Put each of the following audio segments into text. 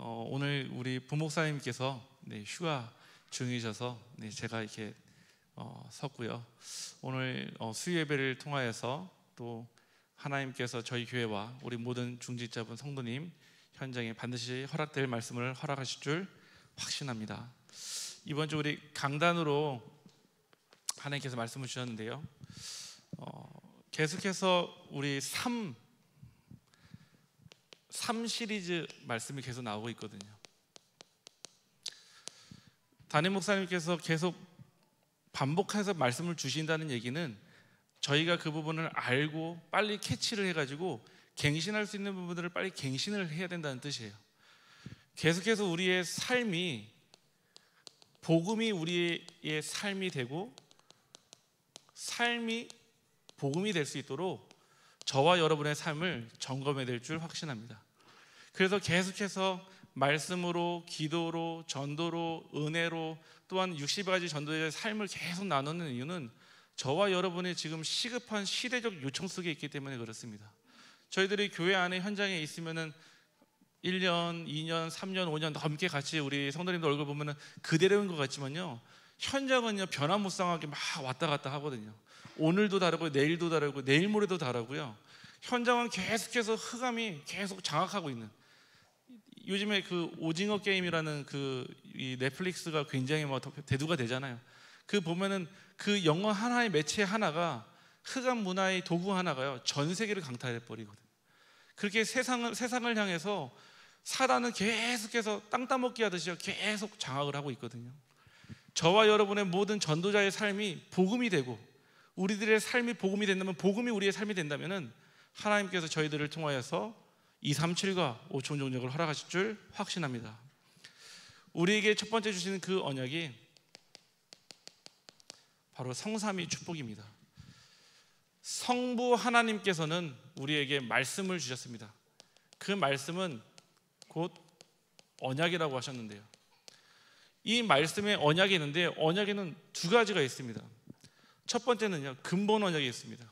오늘 우리 부목사님께서 휴가 중이셔서 제가 이렇게 섰고요. 오늘 수요 예배를 통하여서 또 하나님께서 저희 교회와 우리 모든 중직자분 성도님 현장에 반드시 허락될 말씀을 허락하실 줄 확신합니다. 이번 주 우리 강단으로 하나님께서 말씀을 주셨는데요, 계속해서 우리 3 시리즈 말씀이 계속 나오고 있거든요. 담임 목사님께서 계속 반복해서 말씀을 주신다는 얘기는 저희가 그 부분을 알고 빨리 캐치를 해가지고 갱신할 수 있는 부분들을 빨리 갱신을 해야 된다는 뜻이에요. 계속해서 우리의 삶이, 복음이 우리의 삶이 되고 삶이 복음이 될 수 있도록 저와 여러분의 삶을 점검해야 될 줄 확신합니다. 그래서 계속해서 말씀으로, 기도로, 전도로, 은혜로, 또한 60가지 전도의 삶을 계속 나누는 이유는 저와 여러분이 지금 시급한 시대적 요청 속에 있기 때문에 그렇습니다. 저희들이 교회 안에 현장에 있으면은 1년, 2년, 3년, 5년 넘게 같이 우리 성도님들 얼굴 보면은 그대로인 것 같지만요, 현장은요 변화무쌍하게 막 왔다 갔다 하거든요. 오늘도 다르고 내일도 다르고 내일 모레도 다르고요. 현장은 계속해서 흑암이 계속 장악하고 있는, 요즘에 그 오징어 게임이라는 이 넷플릭스가 굉장히 대두가 되잖아요. 그 보면은 그 영화 하나의 매체 하나가, 흑암 문화의 도구 하나가요 전 세계를 강타해 버리거든요. 그렇게 세상을 향해서 사단은 계속해서 땅 따먹기 하듯이 계속 장악을 하고 있거든요. 저와 여러분의 모든 전도자의 삶이 복음이 되고 우리들의 삶이 복음이 된다면, 복음이 우리의 삶이 된다면은 하나님께서 저희들을 통하여서 237과 5천 종족을 허락하실 줄 확신합니다. 우리에게 첫 번째 주시는 그 언약이 바로 성삼위 축복입니다. 성부 하나님께서는 우리에게 말씀을 주셨습니다. 그 말씀은 곧 언약이라고 하셨는데요, 이 말씀에 언약이 있는데 언약에는 두 가지가 있습니다. 첫 번째는요, 근본 언약이 있습니다.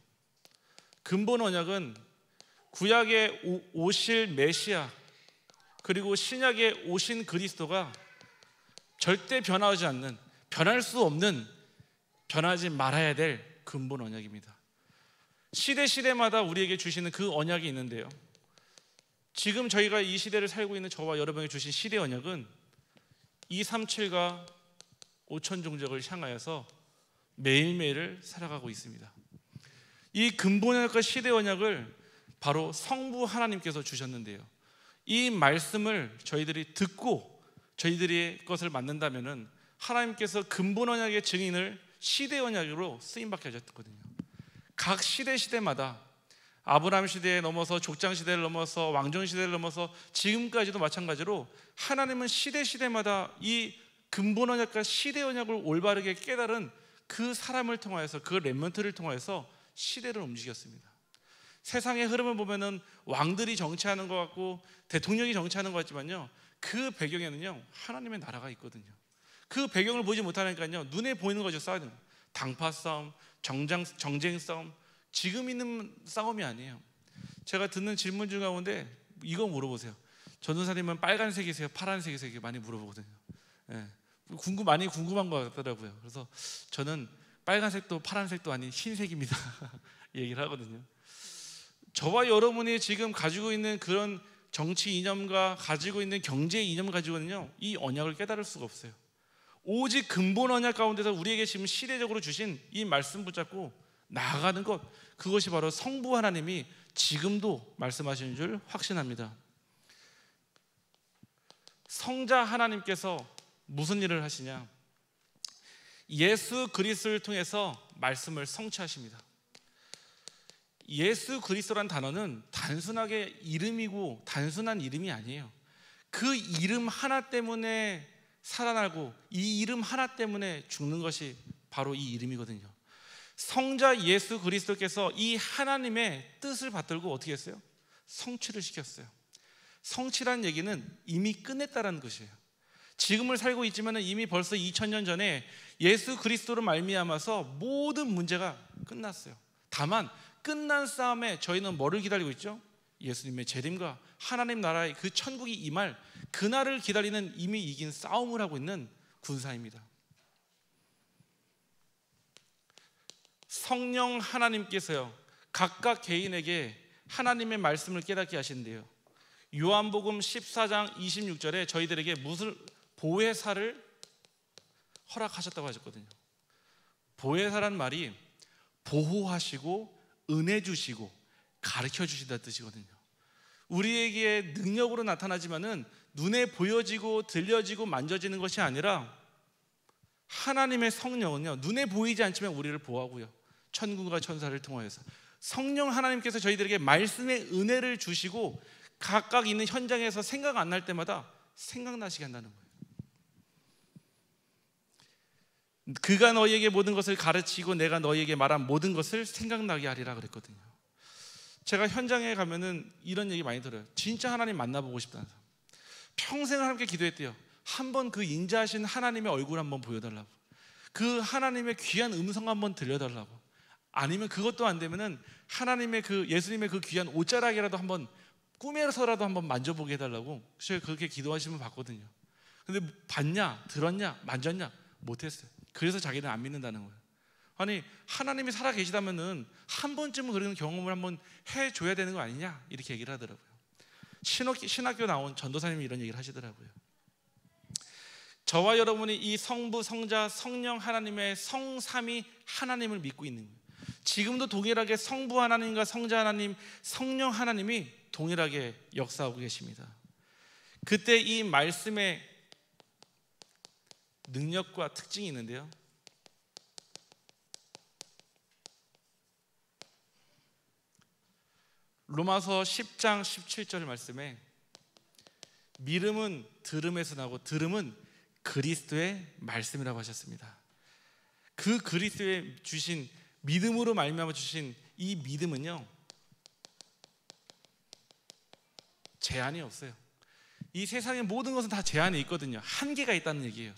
근본 언약은 구약에 오실 메시아 그리고 신약에 오신 그리스도가 절대 변하지 않는, 변할 수 없는, 변하지 말아야 될 근본 언약입니다. 시대마다 우리에게 주시는 그 언약이 있는데요, 지금 저희가 이 시대를 살고 있는 저와 여러분에게 주신 시대 언약은 237과 5천 종족을 향하여서 매일매일을 살아가고 있습니다. 이 근본 언약과 시대 언약을 바로 성부 하나님께서 주셨는데요, 이 말씀을 저희들이 듣고 저희들의 것을 만든다면은 하나님께서 근본 언약의 증인을 시대 언약으로 쓰임받게 하셨거든요. 각 시대마다 아브라함 시대에 넘어서 족장 시대를 넘어서 왕정 시대를 넘어서 지금까지도 마찬가지로 하나님은 시대마다 이 근본 언약과 시대 언약을 올바르게 깨달은 그 사람을 통하여서, 그 렘넌트를 통하여서 시대를 움직였습니다. 세상의 흐름을 보면은 왕들이 정치하는 것 같고 대통령이 정치하는 것 같지만요, 그 배경에는요 하나님의 나라가 있거든요. 그 배경을 보지 못하니까요 눈에 보이는 거죠. 싸움, 당파 싸움, 정쟁 싸움, 지금 있는 싸움이 아니에요. 제가 듣는 질문 중 가운데 이거 물어보세요. 전도사님은 빨간색이세요, 파란색이세요? 많이 물어보거든요. 많이 궁금한 것 같더라고요. 그래서 저는 빨간색도 파란색도 아닌 흰색입니다 얘기를 하거든요. 저와 여러분이 지금 가지고 있는 그런 정치 이념과 가지고 있는 경제 이념 가지고는요 이 언약을 깨달을 수가 없어요. 오직 근본 언약 가운데서 우리에게 지금 시대적으로 주신 이 말씀 붙잡고 나아가는 것, 그것이 바로 성부 하나님이 지금도 말씀하시는 줄 확신합니다. 성자 하나님께서 무슨 일을 하시냐, 예수 그리스도를 통해서 말씀을 성취하십니다. 예수 그리스도란 단어는 단순하게 이름이고 단순한 이름이 아니에요. 그 이름 하나 때문에 살아나고 이 이름 하나 때문에 죽는 것이 바로 이 이름이거든요. 성자 예수 그리스도께서 이 하나님의 뜻을 받들고 어떻게 했어요? 성취를 시켰어요. 성취라는 얘기는 이미 끝냈다라는 것이에요. 지금을 살고 있지만 이미 벌써 2000년 전에 예수 그리스도로 말미암아서 모든 문제가 끝났어요. 다만 끝난 싸움에 저희는 뭐를 기다리고 있죠? 예수님의 재림과 하나님 나라의 그 천국이 임할 그날을 기다리는 이미 이긴 싸움을 하고 있는 군사입니다. 성령 하나님께서요, 각각 개인에게 하나님의 말씀을 깨닫게 하신대요. 요한복음 14장 26절에 저희들에게 무슨 보혜사를 허락하셨다고 하셨거든요. 보혜사란 말이 보호하시고 은혜 주시고 가르쳐 주신다는 뜻이거든요. 우리에게 능력으로 나타나지만은 눈에 보여지고 들려지고 만져지는 것이 아니라 하나님의 성령은요, 눈에 보이지 않지만 우리를 보호하고요, 천군과 천사를 통하여서 성령 하나님께서 저희들에게 말씀의 은혜를 주시고 각각 있는 현장에서 생각 안 날 때마다 생각나시게 한다는 거예요. 그가 너희에게 모든 것을 가르치고 내가 너희에게 말한 모든 것을 생각나게 하리라 그랬거든요. 제가 현장에 가면은 이런 얘기 많이 들어요. 진짜 하나님 만나보고 싶다는 사람, 평생을 함께 기도했대요. 한번 그 인자하신 하나님의 얼굴 한번 보여달라고, 그 하나님의 귀한 음성 한번 들려달라고, 아니면 그것도 안 되면은 하나님의 그 예수님의 그 귀한 옷자락이라도 한번 꿈에서라도 한번 만져보게 해달라고 제가 그렇게 기도하시면 봤거든요. 근데 봤냐, 들었냐, 만졌냐? 못했어요. 그래서 자기는 안 믿는다는 거예요. 아니, 하나님이 살아 계시다면은 한 번쯤은 그런 경험을 한번 해줘야 되는 거 아니냐, 이렇게 얘기를 하더라고요. 신학교 나온 전도사님이 이런 얘기를 하시더라고요. 저와 여러분이 이 성부, 성자, 성령 하나님의 성삼위 하나님을 믿고 있는 거예요. 지금도 동일하게 성부 하나님과 성자 하나님, 성령 하나님이 동일하게 역사하고 계십니다. 그때 이 말씀의 능력과 특징이 있는데요, 로마서 10장 17절 말씀에 믿음은 들음에서 나고 들음은 그리스도의 말씀이라고 하셨습니다. 그 그리스도의 주신 믿음으로 말미암아 주신 이 믿음은요, 제한이 없어요. 이 세상의 모든 것은 다 제한이 있거든요. 한계가 있다는 얘기예요.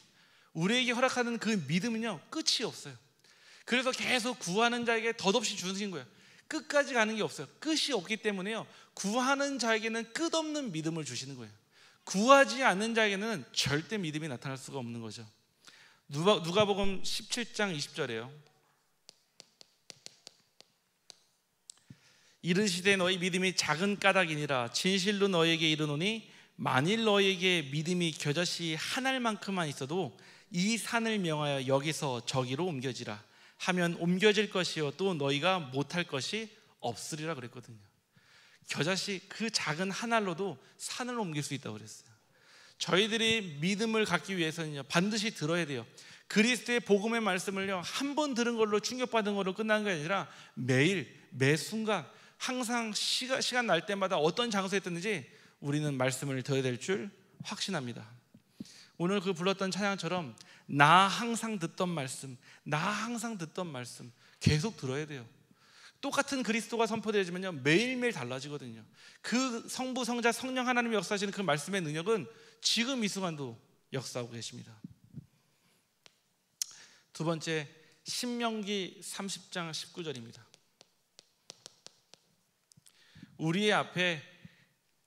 우리에게 허락하는 그 믿음은요, 끝이 없어요. 그래서 계속 구하는 자에게 덧없이 주신 거예요. 끝까지 가는 게 없어요. 끝이 없기 때문에요, 구하는 자에게는 끝없는 믿음을 주시는 거예요. 구하지 않는 자에게는 절대 믿음이 나타날 수가 없는 거죠. 누가복음 17장 20절에요. 이르시되 너희 믿음이 작은 까닭이니라. 진실로 너희에게 이르노니 만일 너희에게 믿음이 겨자씨 한 알만큼만 있어도 이 산을 명하여 여기서 저기로 옮겨지라 하면 옮겨질 것이요 또 너희가 못할 것이 없으리라 그랬거든요. 겨자씨 그 작은 한 알로도 산을 옮길 수 있다고 그랬어요. 저희들이 믿음을 갖기 위해서는요, 반드시 들어야 돼요. 그리스도의 복음의 말씀을요, 한 번 들은 걸로 충격받은 걸로 끝나는 게 아니라 매일 매 순간 항상 시간 날 때마다 어떤 장소에 있든지 우리는 말씀을 들어야 될 줄 확신합니다. 오늘 그 불렀던 찬양처럼 나 항상 듣던 말씀, 나 항상 듣던 말씀 계속 들어야 돼요. 똑같은 그리스도가 선포되어지면요, 매일매일 달라지거든요. 그 성부, 성자, 성령 하나님이 역사하시는 그 말씀의 능력은 지금 이 순간도 역사하고 계십니다. 두 번째, 신명기 30장 19절입니다. 우리의 앞에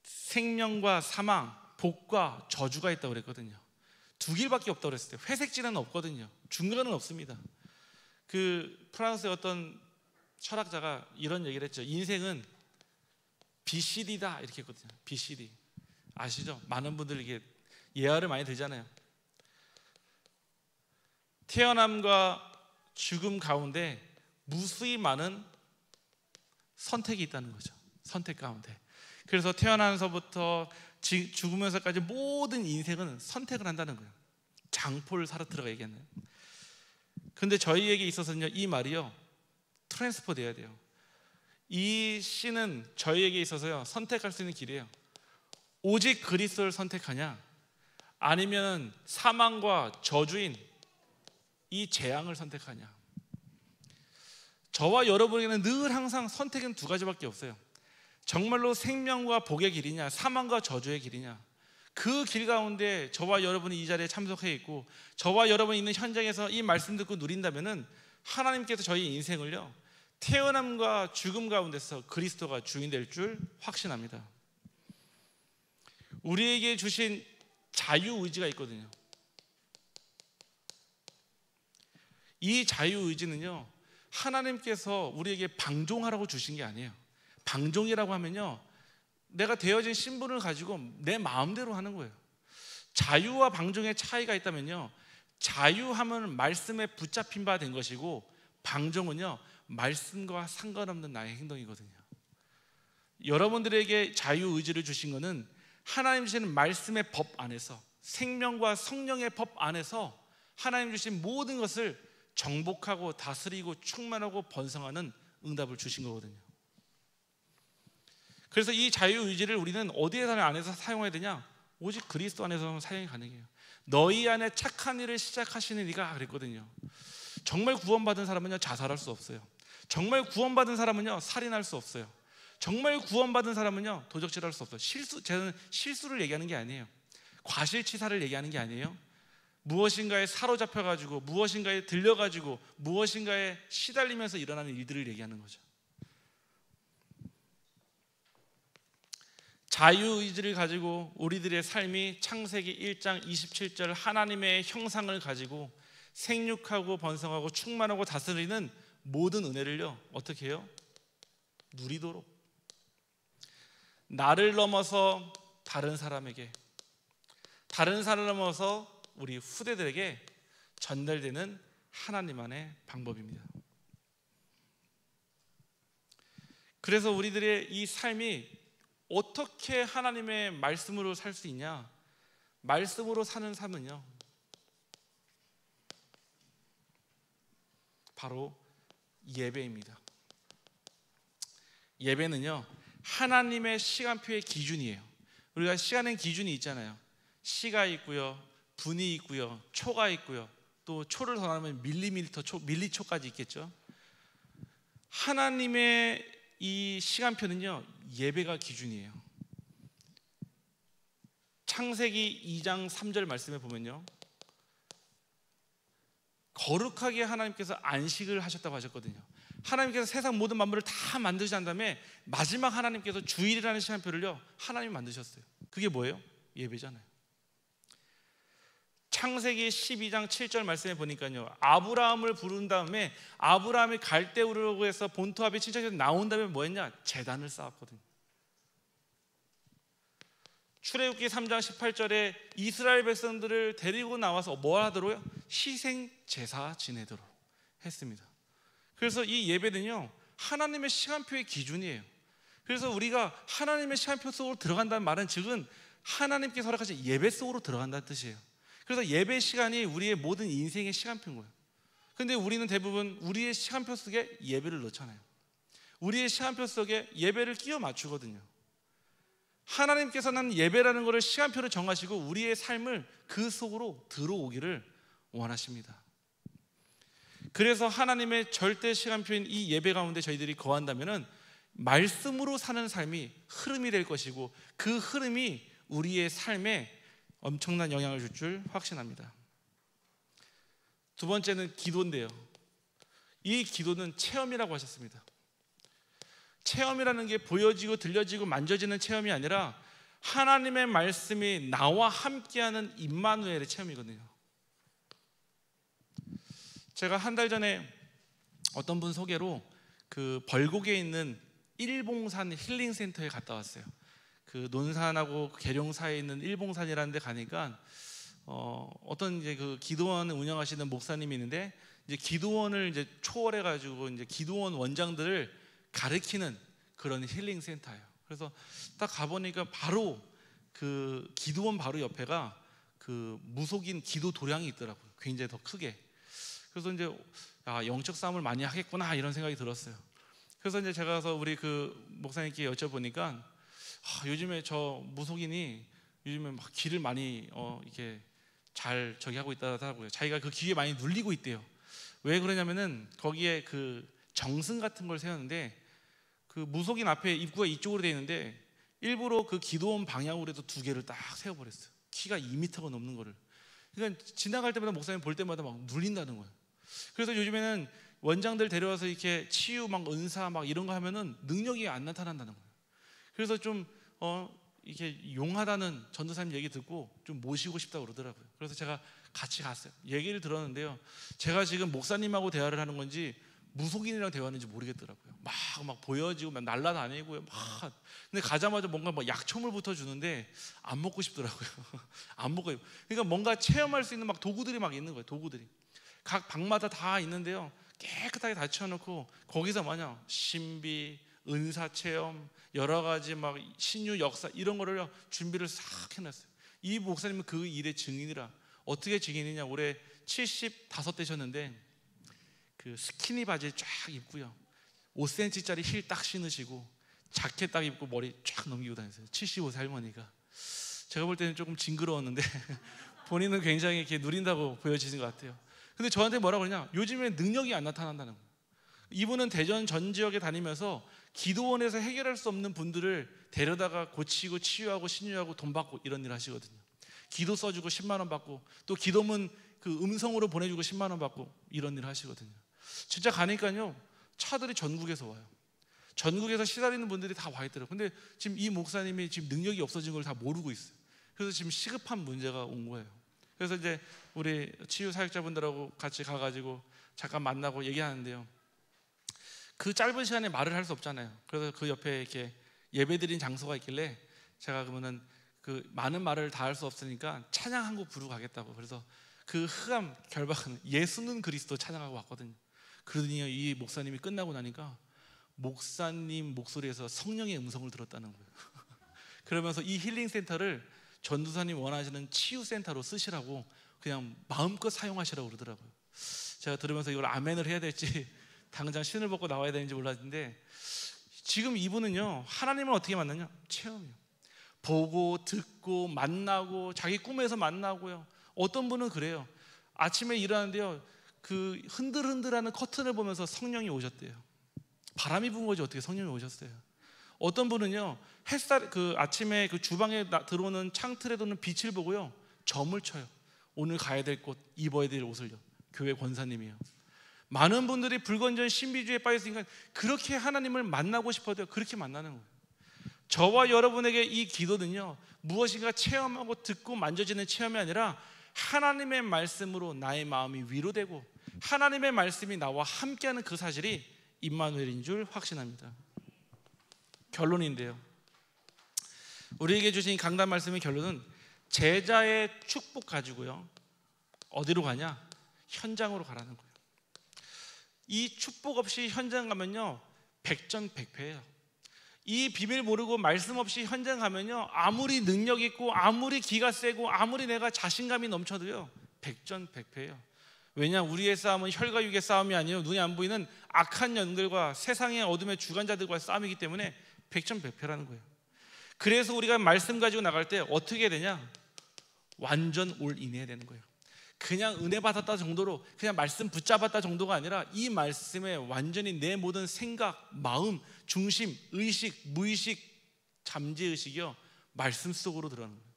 생명과 사망, 복과 저주가 있다고 그랬거든요. 두 길밖에 없다고 그랬을 때 회색지는 없거든요. 중간은 없습니다. 그 프랑스의 어떤 철학자가 이런 얘기를 했죠. 인생은 BCD다 이렇게 했거든요. BCD 아시죠? 많은 분들 이게 예화를 많이 들잖아요. 태어남과 죽음 가운데 무수히 많은 선택이 있다는 거죠. 선택 가운데. 그래서 태어나서부터 죽으면서까지 모든 인생은 선택을 한다는 거예요. 장폴 사르트르가 얘기했나요? 근데 저희에게 있어서는요, 이 말이요, 트랜스퍼 돼야 돼요. 이 시는 저희에게 있어서요, 선택할 수 있는 길이에요. 오직 그리스도를 선택하냐, 아니면 사망과 저주인 이 재앙을 선택하냐. 저와 여러분에게는 늘 항상 선택은 두 가지밖에 없어요. 정말로 생명과 복의 길이냐, 사망과 저주의 길이냐. 그 길 가운데 저와 여러분이 이 자리에 참석해 있고 저와 여러분이 있는 현장에서 이 말씀 듣고 누린다면은 하나님께서 저희 인생을요, 태어남과 죽음 가운데서 그리스도가 주인 될 줄 확신합니다. 우리에게 주신 자유의지가 있거든요. 이 자유의지는요, 하나님께서 우리에게 방종하라고 주신 게 아니에요. 방종이라고 하면요, 내가 되어진 신분을 가지고 내 마음대로 하는 거예요. 자유와 방종의 차이가 있다면요, 자유함은 말씀에 붙잡힌 바 된 것이고, 방종은요, 말씀과 상관없는 나의 행동이거든요. 여러분들에게 자유의지를 주신 것은 하나님 주시는 말씀의 법 안에서, 생명과 성령의 법 안에서 하나님 주신 모든 것을 정복하고 다스리고 충만하고 번성하는 응답을 주신 거거든요. 그래서 이 자유의지를 우리는 어디에 안에서 사용해야 되냐? 오직 그리스도 안에서만 사용이 가능해요. 너희 안에 착한 일을 시작하시는 이가 그랬거든요. 정말 구원받은 사람은요, 자살할 수 없어요. 정말 구원받은 사람은요, 살인할 수 없어요. 정말 구원받은 사람은요, 도적질할 수 없어요. 저는 실수를 얘기하는 게 아니에요. 과실치사를 얘기하는 게 아니에요. 무엇인가에 사로잡혀가지고, 무엇인가에 들려가지고, 무엇인가에 시달리면서 일어나는 일들을 얘기하는 거죠. 자유의지를 가지고 우리들의 삶이 창세기 1장 27절 하나님의 형상을 가지고 생육하고 번성하고 충만하고 다스리는 모든 은혜를요, 어떻게 해요? 누리도록, 나를 넘어서 다른 사람에게, 다른 사람을 넘어서 우리 후대들에게 전달되는 하나님 안의 방법입니다. 그래서 우리들의 이 삶이 어떻게 하나님의 말씀으로 살 수 있냐? 말씀으로 사는 삶은요, 바로 예배입니다. 예배는요, 하나님의 시간표의 기준이에요. 우리가 시간의 기준이 있잖아요. 시가 있고요, 분이 있고요, 초가 있고요, 또 초를 더 나누면 밀리초까지 있겠죠. 하나님의 이 시간표는요, 예배가 기준이에요. 창세기 2장 3절 말씀에 보면요, 거룩하게 하나님께서 안식을 하셨다고 하셨거든요. 하나님께서 세상 모든 만물을 다 만드신 다음에 마지막 하나님께서 주일이라는 시간표를요, 하나님이 만드셨어요. 그게 뭐예요? 예배잖아요. 창세기 12장 7절 말씀에 보니까요, 아브라함을 부른 다음에 아브라함이 갈대우르고 해서 본토압의 친척에서 나온 다음에 뭐 했냐? 제단을 쌓았거든요. 출애굽기 3장 18절에 이스라엘 백성들을 데리고 나와서 뭐 하도록요? 희생 제사 지내도록 했습니다. 그래서 이 예배는요, 하나님의 시간표의 기준이에요. 그래서 우리가 하나님의 시간표 속으로 들어간다는 말은 즉은 하나님께서 허락하신 예배 속으로 들어간다는 뜻이에요. 그래서 예배 시간이 우리의 모든 인생의 시간표인 거예요. 근데 우리는 대부분 우리의 시간표 속에 예배를 넣잖아요. 우리의 시간표 속에 예배를 끼워 맞추거든요. 하나님께서는 예배라는 것을 시간표를 정하시고 우리의 삶을 그 속으로 들어오기를 원하십니다. 그래서 하나님의 절대 시간표인 이 예배 가운데 저희들이 거한다면은 말씀으로 사는 삶이 흐름이 될 것이고, 그 흐름이 우리의 삶에 엄청난 영향을 줄 줄 확신합니다. 두 번째는 기도인데요, 이 기도는 체험이라고 하셨습니다. 체험이라는 게 보여지고 들려지고 만져지는 체험이 아니라 하나님의 말씀이 나와 함께하는 임마누엘의 체험이거든요. 제가 한 달 전에 어떤 분 소개로 그 벌곡에 있는 일봉산 힐링센터에 갔다 왔어요. 그 논산하고 계룡 사이에 있는 일봉산이라는 데 가니까 어떤 이제 그 기도원을 운영하시는 목사님이 있는데, 이제 기도원을 이제 초월해 가지고 이제 기도원 원장들을 가르치는 그런 힐링 센터예요. 그래서 딱 가보니까 바로 그 기도원 바로 옆에가 그 무속인 기도 도량이 있더라고요. 굉장히 더 크게. 그래서 이제 영적 싸움을 많이 하겠구나 이런 생각이 들었어요. 그래서 이제 제가 가서 우리 그 목사님께 여쭤보니까 요즘에 저 무속인이 요즘에 막 기를 많이 이렇게 잘 저기 하고 있다더라고요. 자기가 그 기에 많이 눌리고 있대요. 왜 그러냐면은 거기에 그 정승 같은 걸 세웠는데, 그 무속인 앞에 입구가 이쪽으로 되어 있는데 일부러 그 기도원 방향으로 해서 두 개를 딱 세워버렸어요. 키가 2m가 넘는 거를. 그러니까 지나갈 때마다 목사님 볼 때마다 막 눌린다는 거예요. 그래서 요즘에는 원장들 데려와서 이렇게 치유 막 은사 막 이런 거 하면은 능력이 안 나타난다는 거예요. 그래서 좀 이게 용하다는 전도사님 얘기 듣고 좀 모시고 싶다고 그러더라고요. 그래서 제가 같이 갔어요. 얘기를 들었는데요, 제가 지금 목사님하고 대화를 하는 건지 무속인이랑 대화하는지 모르겠더라고요. 막 보여지고 막 날라다니고요. 근데 가자마자 뭔가 막 약초물부터 주는데 안 먹고 싶더라고요. 안 먹어요. 그러니까 뭔가 체험할 수 있는 막 도구들이 막 있는 거예요. 도구들이 각 방마다 다 있는데요, 깨끗하게 다 치워놓고 거기서 마냥 신비, 은사 체험, 여러 가지 막 신유 역사 이런 거를 준비를 싹 해놨어요. 이 목사님은 그 일의 증인이라. 어떻게 증인이냐, 올해 75 되셨는데 그 스키니 바지 쫙 입고요, 5cm짜리 힐 딱 신으시고 자켓 딱 입고 머리 쫙 넘기고 다녔어요. 75세 할머니가. 제가 볼 때는 조금 징그러웠는데 본인은 굉장히 이렇게 누린다고 보여지는 것 같아요. 근데 저한테 뭐라고 그러냐, 요즘에 능력이 안 나타난다는 거예요. 이분은 대전 전 지역에 다니면서 기도원에서 해결할 수 없는 분들을 데려다가 고치고 치유하고 신유하고 돈 받고 이런 일 하시거든요. 기도 써주고 10만 원 받고, 또 기도문 그 음성으로 보내주고 10만 원 받고 이런 일 하시거든요. 진짜 가니까요, 차들이 전국에서 와요. 전국에서 시달리는 분들이 다 와 있더라고요. 근데 지금 이 목사님이 지금 능력이 없어진 걸 다 모르고 있어요. 그래서 지금 시급한 문제가 온 거예요. 그래서 이제 우리 치유 사역자분들하고 같이 가가지고 잠깐 만나고 얘기하는데요, 그 짧은 시간에 말을 할 수 없잖아요. 그래서 그 옆에 이렇게 예배드린 장소가 있길래 제가 그러면은 그 많은 말을 다 할 수 없으니까 찬양 한 곡 부르고 가겠다고. 그래서 그 흑암 결박은 예수는 그리스도 찬양하고 왔거든요. 그러더니 이 목사님이 끝나고 나니까 목사님 목소리에서 성령의 음성을 들었다는 거예요. 그러면서 이 힐링 센터를 전도사님 원하시는 치유 센터로 쓰시라고 그냥 마음껏 사용하시라고 그러더라고요. 제가 들으면서 이걸 아멘을 해야 될지 당장 신을 벗고 나와야 되는지 몰랐는데, 지금 이분은요, 하나님을 어떻게 만나냐? 체험이요. 보고 듣고 만나고 자기 꿈에서 만나고요. 어떤 분은 그래요. 아침에 일어나는데요, 그 흔들흔들하는 커튼을 보면서 성령이 오셨대요. 바람이 부은 거지 어떻게 성령이 오셨어요. 어떤 분은요, 햇살 그 아침에 그 주방에 들어오는 창틀에 도는 빛을 보고요, 점을 쳐요. 오늘 가야 될 곳, 입어야 될 옷을요. 교회 권사님이요. 많은 분들이 불건전 신비주의에 빠졌으니까 그렇게 하나님을 만나고 싶어도 그렇게 만나는 거예요. 저와 여러분에게 이 기도는요, 무엇인가 체험하고 듣고 만져지는 체험이 아니라 하나님의 말씀으로 나의 마음이 위로되고 하나님의 말씀이 나와 함께하는 그 사실이 임마누엘인 줄 확신합니다. 결론인데요, 우리에게 주신 강단 말씀의 결론은 제자의 축복 가지고요, 어디로 가냐? 현장으로 가라는 거예요. 이 축복 없이 현장 가면요, 백전백패예요. 이 비밀 모르고 말씀 없이 현장 가면요, 아무리 능력 있고 아무리 기가 세고 아무리 내가 자신감이 넘쳐도요, 백전백패예요. 왜냐? 우리의 싸움은 혈과 육의 싸움이 아니에요. 눈에 안 보이는 악한 영들과 세상의 어둠의 주관자들과의 싸움이기 때문에 백전백패라는 거예요. 그래서 우리가 말씀 가지고 나갈 때 어떻게 되냐? 완전 올인해야 되는 거예요. 그냥 은혜 받았다 정도로 그냥 말씀 붙잡았다 정도가 아니라 이 말씀에 완전히 내 모든 생각, 마음, 중심, 의식, 무의식, 잠재의식이요, 말씀 속으로 들어가는 거예요.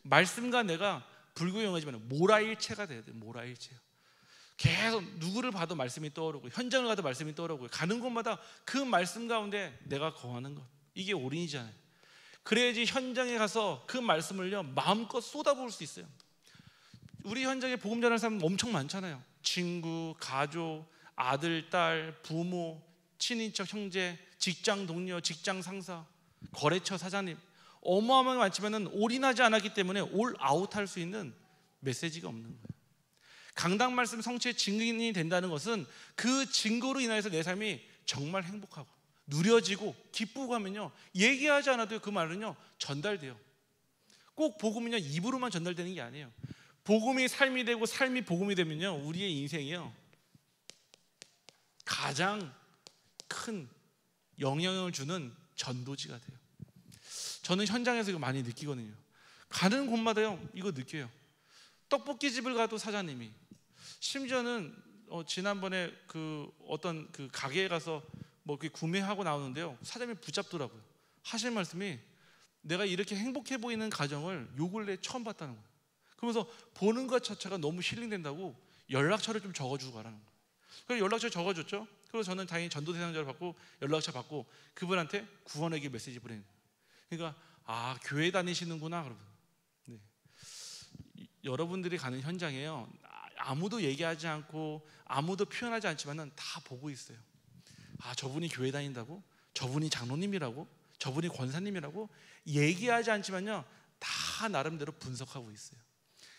말씀과 내가 불교 용어지만 모라일체가 돼야 돼요. 모라일체요. 계속 누구를 봐도 말씀이 떠오르고 현장을 가도 말씀이 떠오르고 가는 곳마다 그 말씀 가운데 내가 거하는 것, 이게 올인이잖아요. 그래야지 현장에 가서 그 말씀을요, 마음껏 쏟아부을 수 있어요. 우리 현장에 복음 전하는 사람 엄청 많잖아요. 친구, 가족, 아들, 딸, 부모, 친인척, 형제, 직장 동료, 직장 상사, 거래처 사장님, 어마어마하게 많지만은 올인하지 않았기 때문에 올 아웃할 수 있는 메시지가 없는 거예요. 강단 말씀 성취의 증인이 된다는 것은 그 증거로 인해서 내 삶이 정말 행복하고 누려지고 기쁘고 하면요, 얘기하지 않아도 그 말은요, 전달돼요. 꼭 복음은요, 입으로만 전달되는 게 아니에요. 복음이 삶이 되고 삶이 복음이 되면요, 우리의 인생이요, 가장 큰 영향을 주는 전도지가 돼요. 저는 현장에서 이거 많이 느끼거든요. 가는 곳마다요, 이거 느껴요. 떡볶이집을 가도 사장님이, 심지어는 지난번에 그 어떤 그 가게에 가서 뭐 이렇게 구매하고 나오는데요, 사장님이 붙잡더라고요. 하실 말씀이, 내가 이렇게 행복해 보이는 가정을 요 근래 처음 봤다는 거예요. 그러면서 보는 것 자체가 너무 힐링된다고 연락처를 좀 적어주고 가라는 거예요. 그래서 연락처 적어줬죠. 그리고 저는 당연히 전도 대상자를 받고 연락처 받고 그분한테 구원에게 메시지 보내는 거예요. 그러니까 교회 다니시는구나. 그러면 네. 여러분들이 가는 현장에요, 아무도 얘기하지 않고 아무도 표현하지 않지만은 다 보고 있어요. 저분이 교회 다닌다고? 저분이 장로님이라고? 저분이 권사님이라고? 얘기하지 않지만요, 다 나름대로 분석하고 있어요.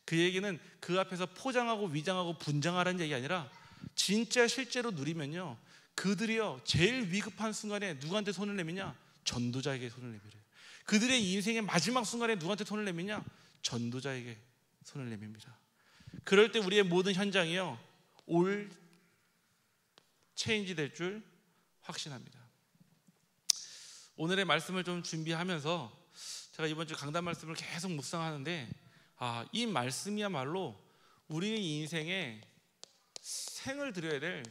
그 얘기는 그 앞에서 포장하고 위장하고 분장하라는 얘기가 아니라 진짜 실제로 누리면요, 그들이요 제일 위급한 순간에 누구한테 손을 내미냐? 전도자에게 손을 내밀어요. 그들의 인생의 마지막 순간에 누구한테 손을 내미냐? 전도자에게 손을 내밉니다. 그럴 때 우리의 모든 현장이요 올 체인지 될 줄 확신합니다. 오늘의 말씀을 좀 준비하면서 제가 이번 주 강단 말씀을 계속 묵상하는데 이 말씀이야말로 우리의 인생에 생을 들여야 될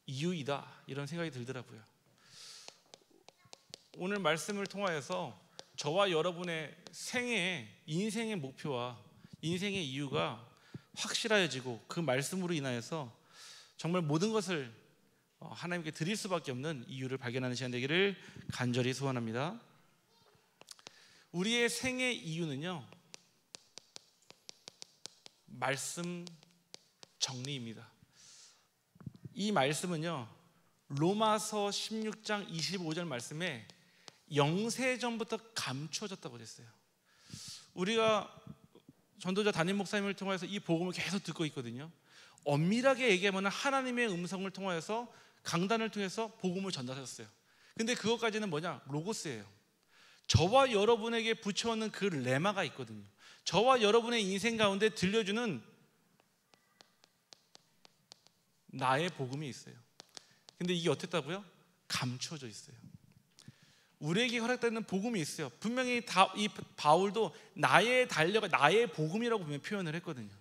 이유이다, 이런 생각이 들더라고요. 오늘 말씀을 통하여서 저와 여러분의 인생의 목표와 인생의 이유가 확실해지고 그 말씀으로 인하여서 정말 모든 것을 하나님께 드릴 수밖에 없는 이유를 발견하는 시간 되기를 간절히 소원합니다. 우리의 생의 이유는요, 말씀 정리입니다. 이 말씀은요, 로마서 16장 25절 말씀에 영세전부터 감추어졌다고 했어요. 우리가 전도자 담임 목사님을 통해서 이 복음을 계속 듣고 있거든요. 엄밀하게 얘기하면 하나님의 음성을 통하여서 강단을 통해서 복음을 전달하셨어요. 근데 그것까지는 뭐냐? 로고스예요. 저와 여러분에게 붙여놓는 그 레마가 있거든요. 저와 여러분의 인생 가운데 들려주는 나의 복음이 있어요. 근데 이게 어땠다고요? 감추어져 있어요. 우리에게 허락되는 복음이 있어요. 분명히 이 바울도 나의 달려가 나의 복음이라고 분명히 표현을 했거든요.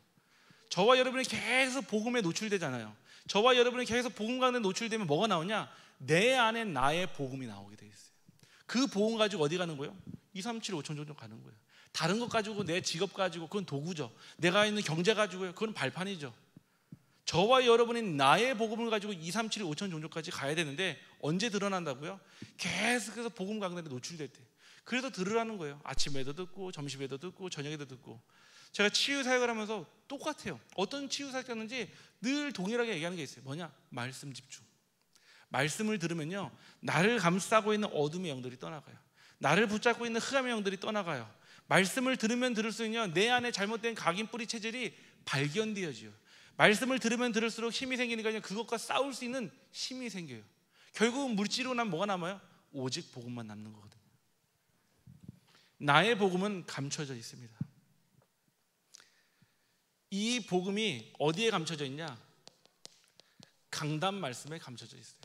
저와 여러분이 계속 복음에 노출되잖아요. 저와 여러분이 계속 복음 가운데 노출되면 뭐가 나오냐? 내 안에 나의 복음이 나오게 돼 있어요. 그 복음 가지고 어디 가는 거예요? 2, 3, 7, 5천 정도 가는 거예요. 다른 것 가지고, 내 직업 가지고, 그건 도구죠. 내가 있는 경제 가지고요, 그건 발판이죠. 저와 여러분이 나의 복음을 가지고 2, 3, 7, 5천 종족까지 가야 되는데 언제 드러난다고요? 계속해서 복음 강단에 노출될 때. 그래서 들으라는 거예요. 아침에도 듣고 점심에도 듣고 저녁에도 듣고. 제가 치유 사역을 하면서 똑같아요. 어떤 치유 사역자인지 늘 동일하게 얘기하는 게 있어요. 뭐냐? 말씀 집중. 말씀을 들으면요, 나를 감싸고 있는 어둠의 영들이 떠나가요. 나를 붙잡고 있는 흑암의 영들이 떠나가요. 말씀을 들으면 들을수록요, 내 안에 잘못된 각인 뿌리 체질이 발견되어져요. 말씀을 들으면 들을수록 힘이 생기니까 그것과 싸울 수 있는 힘이 생겨요. 결국은 물질로 난 뭐가 남아요? 오직 복음만 남는 거거든요. 나의 복음은 감춰져 있습니다. 이 복음이 어디에 감춰져 있냐? 강단 말씀에 감춰져 있어요.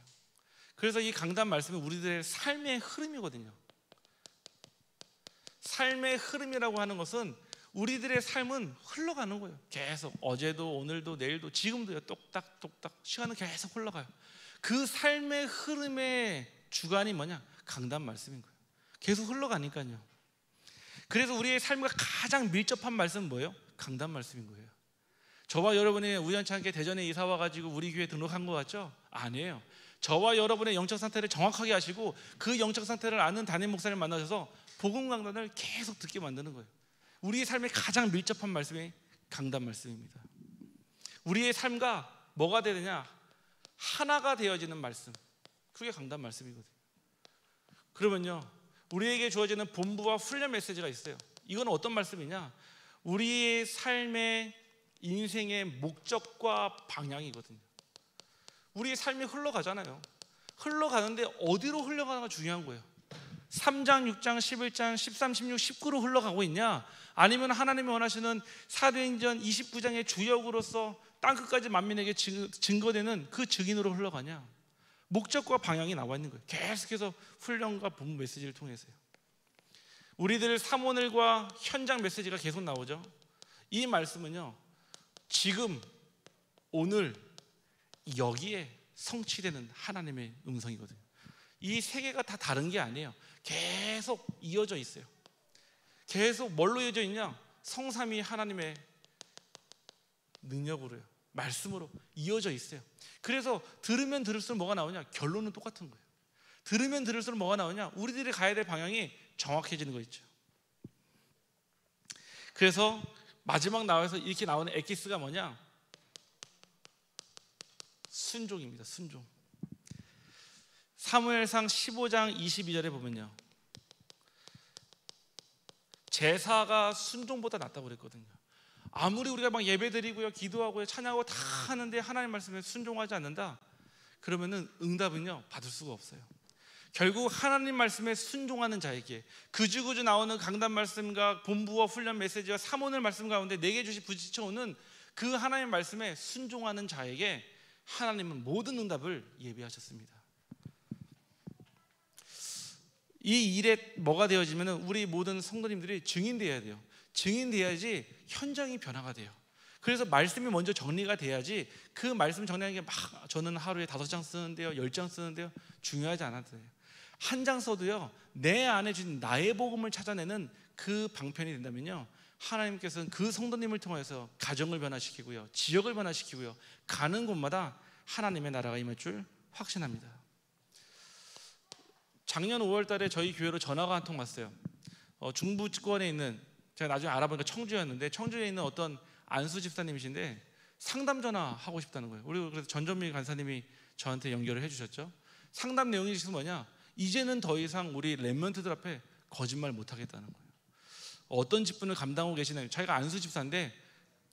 그래서 이 강단 말씀은 우리들의 삶의 흐름이거든요. 삶의 흐름이라고 하는 것은 우리들의 삶은 흘러가는 거예요. 계속 어제도 오늘도 내일도 지금도요, 똑딱똑딱 시간은 계속 흘러가요. 그 삶의 흐름의 주관이 뭐냐? 강단 말씀인 거예요. 계속 흘러가니까요. 그래서 우리의 삶과 가장 밀접한 말씀은 뭐예요? 강단 말씀인 거예요. 저와 여러분이 우연치 않게 대전에 이사 와가지고 우리 교회에 등록한 것 같죠? 아니에요. 저와 여러분의 영적 상태를 정확하게 아시고 그 영적 상태를 아는 담임 목사님을 만나셔서 복음 강단을 계속 듣게 만드는 거예요. 우리의 삶에 가장 밀접한 말씀이 강단 말씀입니다. 우리의 삶과 뭐가 되느냐? 하나가 되어지는 말씀, 그게 강단 말씀이거든요. 그러면요, 우리에게 주어지는 본부와 훈련 메시지가 있어요. 이건 어떤 말씀이냐? 우리의 삶의 인생의 목적과 방향이거든요. 우리의 삶이 흘러가잖아요. 흘러가는데 어디로 흘러가는가 중요한 거예요. 3장, 6장, 11장, 13, 16, 19로 흘러가고 있냐? 아니면 하나님이 원하시는 사도행전 29장의 주역으로서 땅끝까지 만민에게 증거되는 그 증인으로 흘러가냐? 목적과 방향이 나와 있는 거예요. 계속해서 훈련과 본부 메시지를 통해서요. 우리들 사모늘과 현장 메시지가 계속 나오죠. 이 말씀은요, 지금 오늘 여기에 성취되는 하나님의 음성이거든요. 이 세 개가 다 다른 게 아니에요. 계속 이어져 있어요. 계속 뭘로 이어져 있냐? 성삼위 하나님의 능력으로요. 말씀으로 이어져 있어요. 그래서 들으면 들을수록 뭐가 나오냐? 결론은 똑같은 거예요. 들으면 들을수록 뭐가 나오냐? 우리들이 가야 될 방향이 정확해지는 거 있죠. 그래서 마지막 나와서 이렇게 나오는 엑기스가 뭐냐? 순종입니다. 순종. 사무엘상 15장 22절에 보면요, 제사가 순종보다 낫다고 그랬거든요. 아무리 우리가 막 예배드리고요, 기도하고요, 찬양하고 다 하는데 하나님 말씀에 순종하지 않는다, 그러면은 응답은요 받을 수가 없어요. 결국 하나님 말씀에 순종하는 자에게 그주그주 나오는 강단 말씀과 본부와 훈련 메시지와 사모늘 말씀 가운데 내게 주시 부딪혀오는 그 하나님 말씀에 순종하는 자에게 하나님은 모든 응답을 예비하셨습니다. 이 일에 뭐가 되어지면 우리 모든 성도님들이 증인되어야 돼요. 증인돼야지 현장이 변화가 돼요. 그래서 말씀이 먼저 정리가 돼야지 그 말씀 정리하는 게 막 저는 하루에 5장 쓰는데요, 10장 쓰는데요, 중요하지 않아도 돼요. 한 장 써도요, 내 안에 주신 나의 복음을 찾아내는 그 방편이 된다면요, 하나님께서는 그 성도님을 통해서 가정을 변화시키고요, 지역을 변화시키고요, 가는 곳마다 하나님의 나라가 임할 줄 확신합니다. 작년 5월 달에 저희 교회로 전화가 한 통 왔어요. 중부권에 있는, 제가 나중에 알아보니까 청주였는데, 청주에 있는 어떤 안수 집사님이신데 상담 전화 하고 싶다는 거예요. 우리 그래서 전전미 간사님이 저한테 연결을 해주셨죠. 상담 내용이 지금 뭐냐? 이제는 더 이상 우리 렘넌트들 앞에 거짓말 못 하겠다는 거예요. 어떤 직분을 감당하고 계시나요? 자기가 안수 집사인데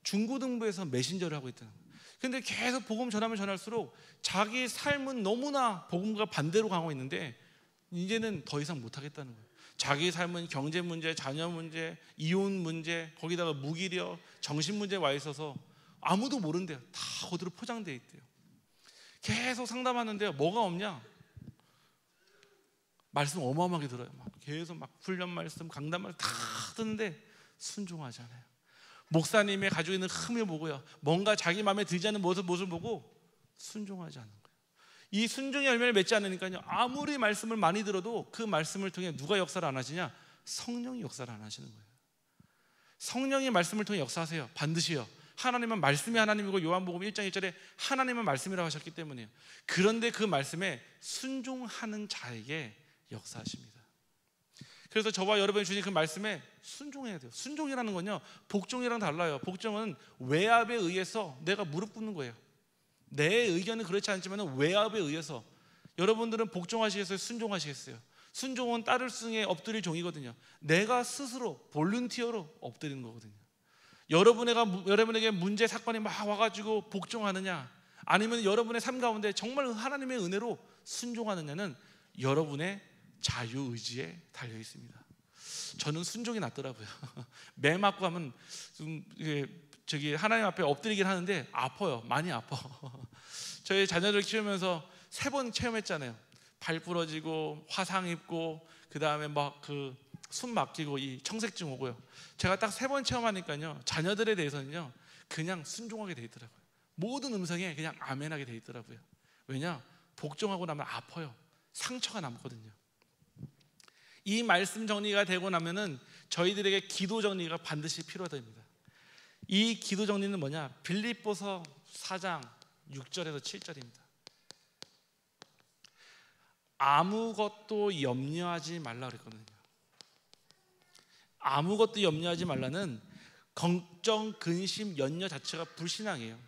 중고등부에서 메신저를 하고 있다는 거예요. 근데 계속 복음 전하면 전할수록 자기 삶은 너무나 복음과 반대로 가고 있는데 이제는 더 이상 못 하겠다는 거예요. 자기 삶은 경제 문제, 자녀 문제, 이혼 문제, 거기다가 무기력, 정신 문제 와 있어서 아무도 모른대요. 다 그대로 포장되어 있대요. 계속 상담하는데요, 뭐가 없냐? 말씀 어마어마하게 들어요. 막 계속 막 훈련 말씀, 강단 말씀 다 듣는데 순종하지 않아요. 목사님의 가지고 있는 흠을 보고요, 뭔가 자기 마음에 들지 않는 모습을 보고 순종하지 않는 거예요. 이 순종의 열매를 맺지 않으니까요, 아무리 말씀을 많이 들어도 그 말씀을 통해 누가 역사를 안 하시냐? 성령이 역사를 안 하시는 거예요. 성령이 말씀을 통해 역사하세요. 반드시요. 하나님은 말씀이 하나님이고 요한복음 1장 1절에 하나님은 말씀이라고 하셨기 때문이에요. 그런데 그 말씀에 순종하는 자에게 역사하십니다. 그래서 저와 여러분이 주신 그 말씀에 순종해야 돼요. 순종이라는 건요, 복종이랑 달라요. 복종은 외압에 의해서 내가 무릎 꿇는 거예요. 내 의견은 그렇지 않지만 외압에 의해서. 여러분들은 복종하시겠어요? 순종하시겠어요? 순종은 따를 승에 엎드릴 종이거든요. 내가 스스로 볼런티어로 엎드리는 거거든요. 여러분에게 문제 사건이 막 와가지고 복종하느냐, 아니면 여러분의 삶 가운데 정말 하나님의 은혜로 순종하느냐는 여러분의 자유의지에 달려 있습니다. 저는 순종이 낫더라고요. 매 맞고 하면 좀 하나님 앞에 엎드리긴 하는데 아파요. 많이 아파. 저희 자녀들 키우면서 3번 체험했잖아요. 발 부러지고 화상 입고 그 다음에 막 숨 막히고 이 청색증 오고요. 제가 딱 3번 체험하니까요, 자녀들에 대해서는요 그냥 순종하게 돼 있더라고요. 모든 음성에 그냥 아멘하게 돼 있더라고요. 왜냐? 복종하고 나면 아파요. 상처가 남거든요. 이 말씀 정리가 되고 나면은 저희들에게 기도 정리가 반드시 필요합니다. 이 기도 정리는 뭐냐? 빌립보서 4장 6절에서 7절입니다. 아무것도 염려하지 말라 그랬거든요. 아무것도 염려하지 말라는 걱정, 근심, 연려 자체가 불신앙이에요.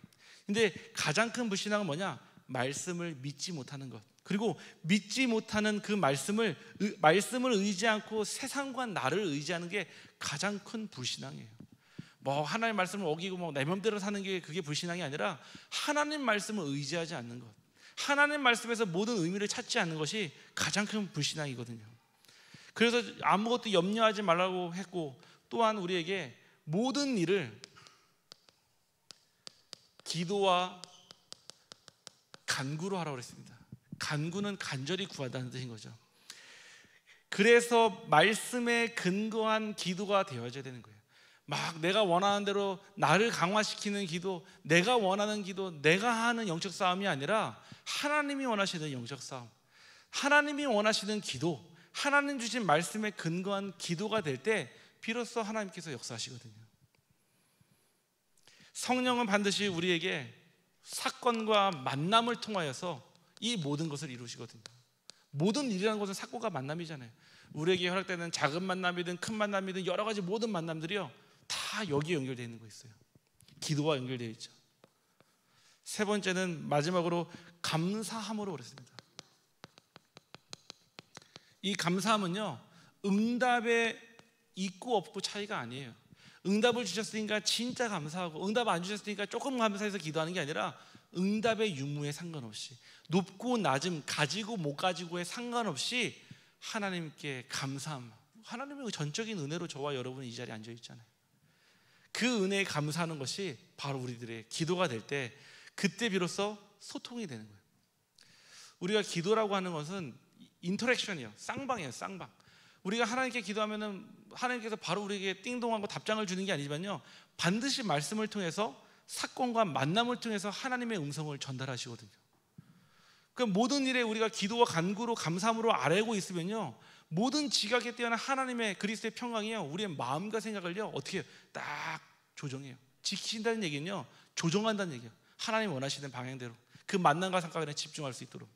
근데 가장 큰 불신앙은 뭐냐? 말씀을 믿지 못하는 것. 그리고 믿지 못하는 그 말씀을 의지 않고 세상과 나를 의지하는 게 가장 큰 불신앙이에요. 뭐 하나님 말씀을 어기고 뭐 내 맘대로 사는 게 그게 불신앙이 아니라 하나님 말씀을 의지하지 않는 것, 하나님 말씀에서 모든 의미를 찾지 않는 것이 가장 큰 불신앙이거든요. 그래서 아무것도 염려하지 말라고 했고, 또한 우리에게 모든 일을 기도와 간구로 하라고 했습니다. 간구는 간절히 구하다는 뜻인 거죠. 그래서 말씀에 근거한 기도가 되어져야 되는 거예요. 막 내가 원하는 대로 나를 강화시키는 기도, 내가 원하는 기도, 내가 하는 영적 싸움이 아니라 하나님이 원하시는 영적 싸움, 하나님이 원하시는 기도, 하나님 주신 말씀에 근거한 기도가 될 때 비로소 하나님께서 역사하시거든요. 성령은 반드시 우리에게 사건과 만남을 통하여서 이 모든 것을 이루시거든요. 모든 일이라는 것은 사건과 만남이잖아요. 우리에게 허락되는 작은 만남이든 큰 만남이든 여러 가지 모든 만남들이요, 다 여기에 연결되어 있는 거 있어요. 기도와 연결되어 있죠. 세 번째는 마지막으로 감사함으로 그랬습니다. 이 감사함은요, 응답에 있고 없고 차이가 아니에요. 응답을 주셨으니까 진짜 감사하고, 응답 안 주셨으니까 조금 감사해서 기도하는 게 아니라 응답의 유무에 상관없이, 높고 낮음, 가지고 못 가지고에 상관없이 하나님께 감사함. 하나님의 전적인 은혜로 저와 여러분이 이 자리에 앉아 있잖아요. 그 은혜에 감사하는 것이 바로 우리들의 기도가 될 때, 그때 비로소 소통이 되는 거예요. 우리가 기도라고 하는 것은 인터랙션이에요. 쌍방이에요. 쌍방. 우리가 하나님께 기도하면은 하나님께서 바로 우리에게 띵동하고 답장을 주는 게 아니지만요, 반드시 말씀을 통해서, 사건과 만남을 통해서 하나님의 음성을 전달하시거든요. 그 모든 일에 우리가 기도와 간구로 감사함으로 아뢰고 있으면요, 모든 지각에 뛰어난 하나님의 그리스도의 평강이요, 우리의 마음과 생각을요 어떻게 딱 조정해요. 지키신다는 얘기는요, 조정한다는 얘기예요. 하나님 원하시는 방향대로 그 만남과 사건에 집중할 수 있도록.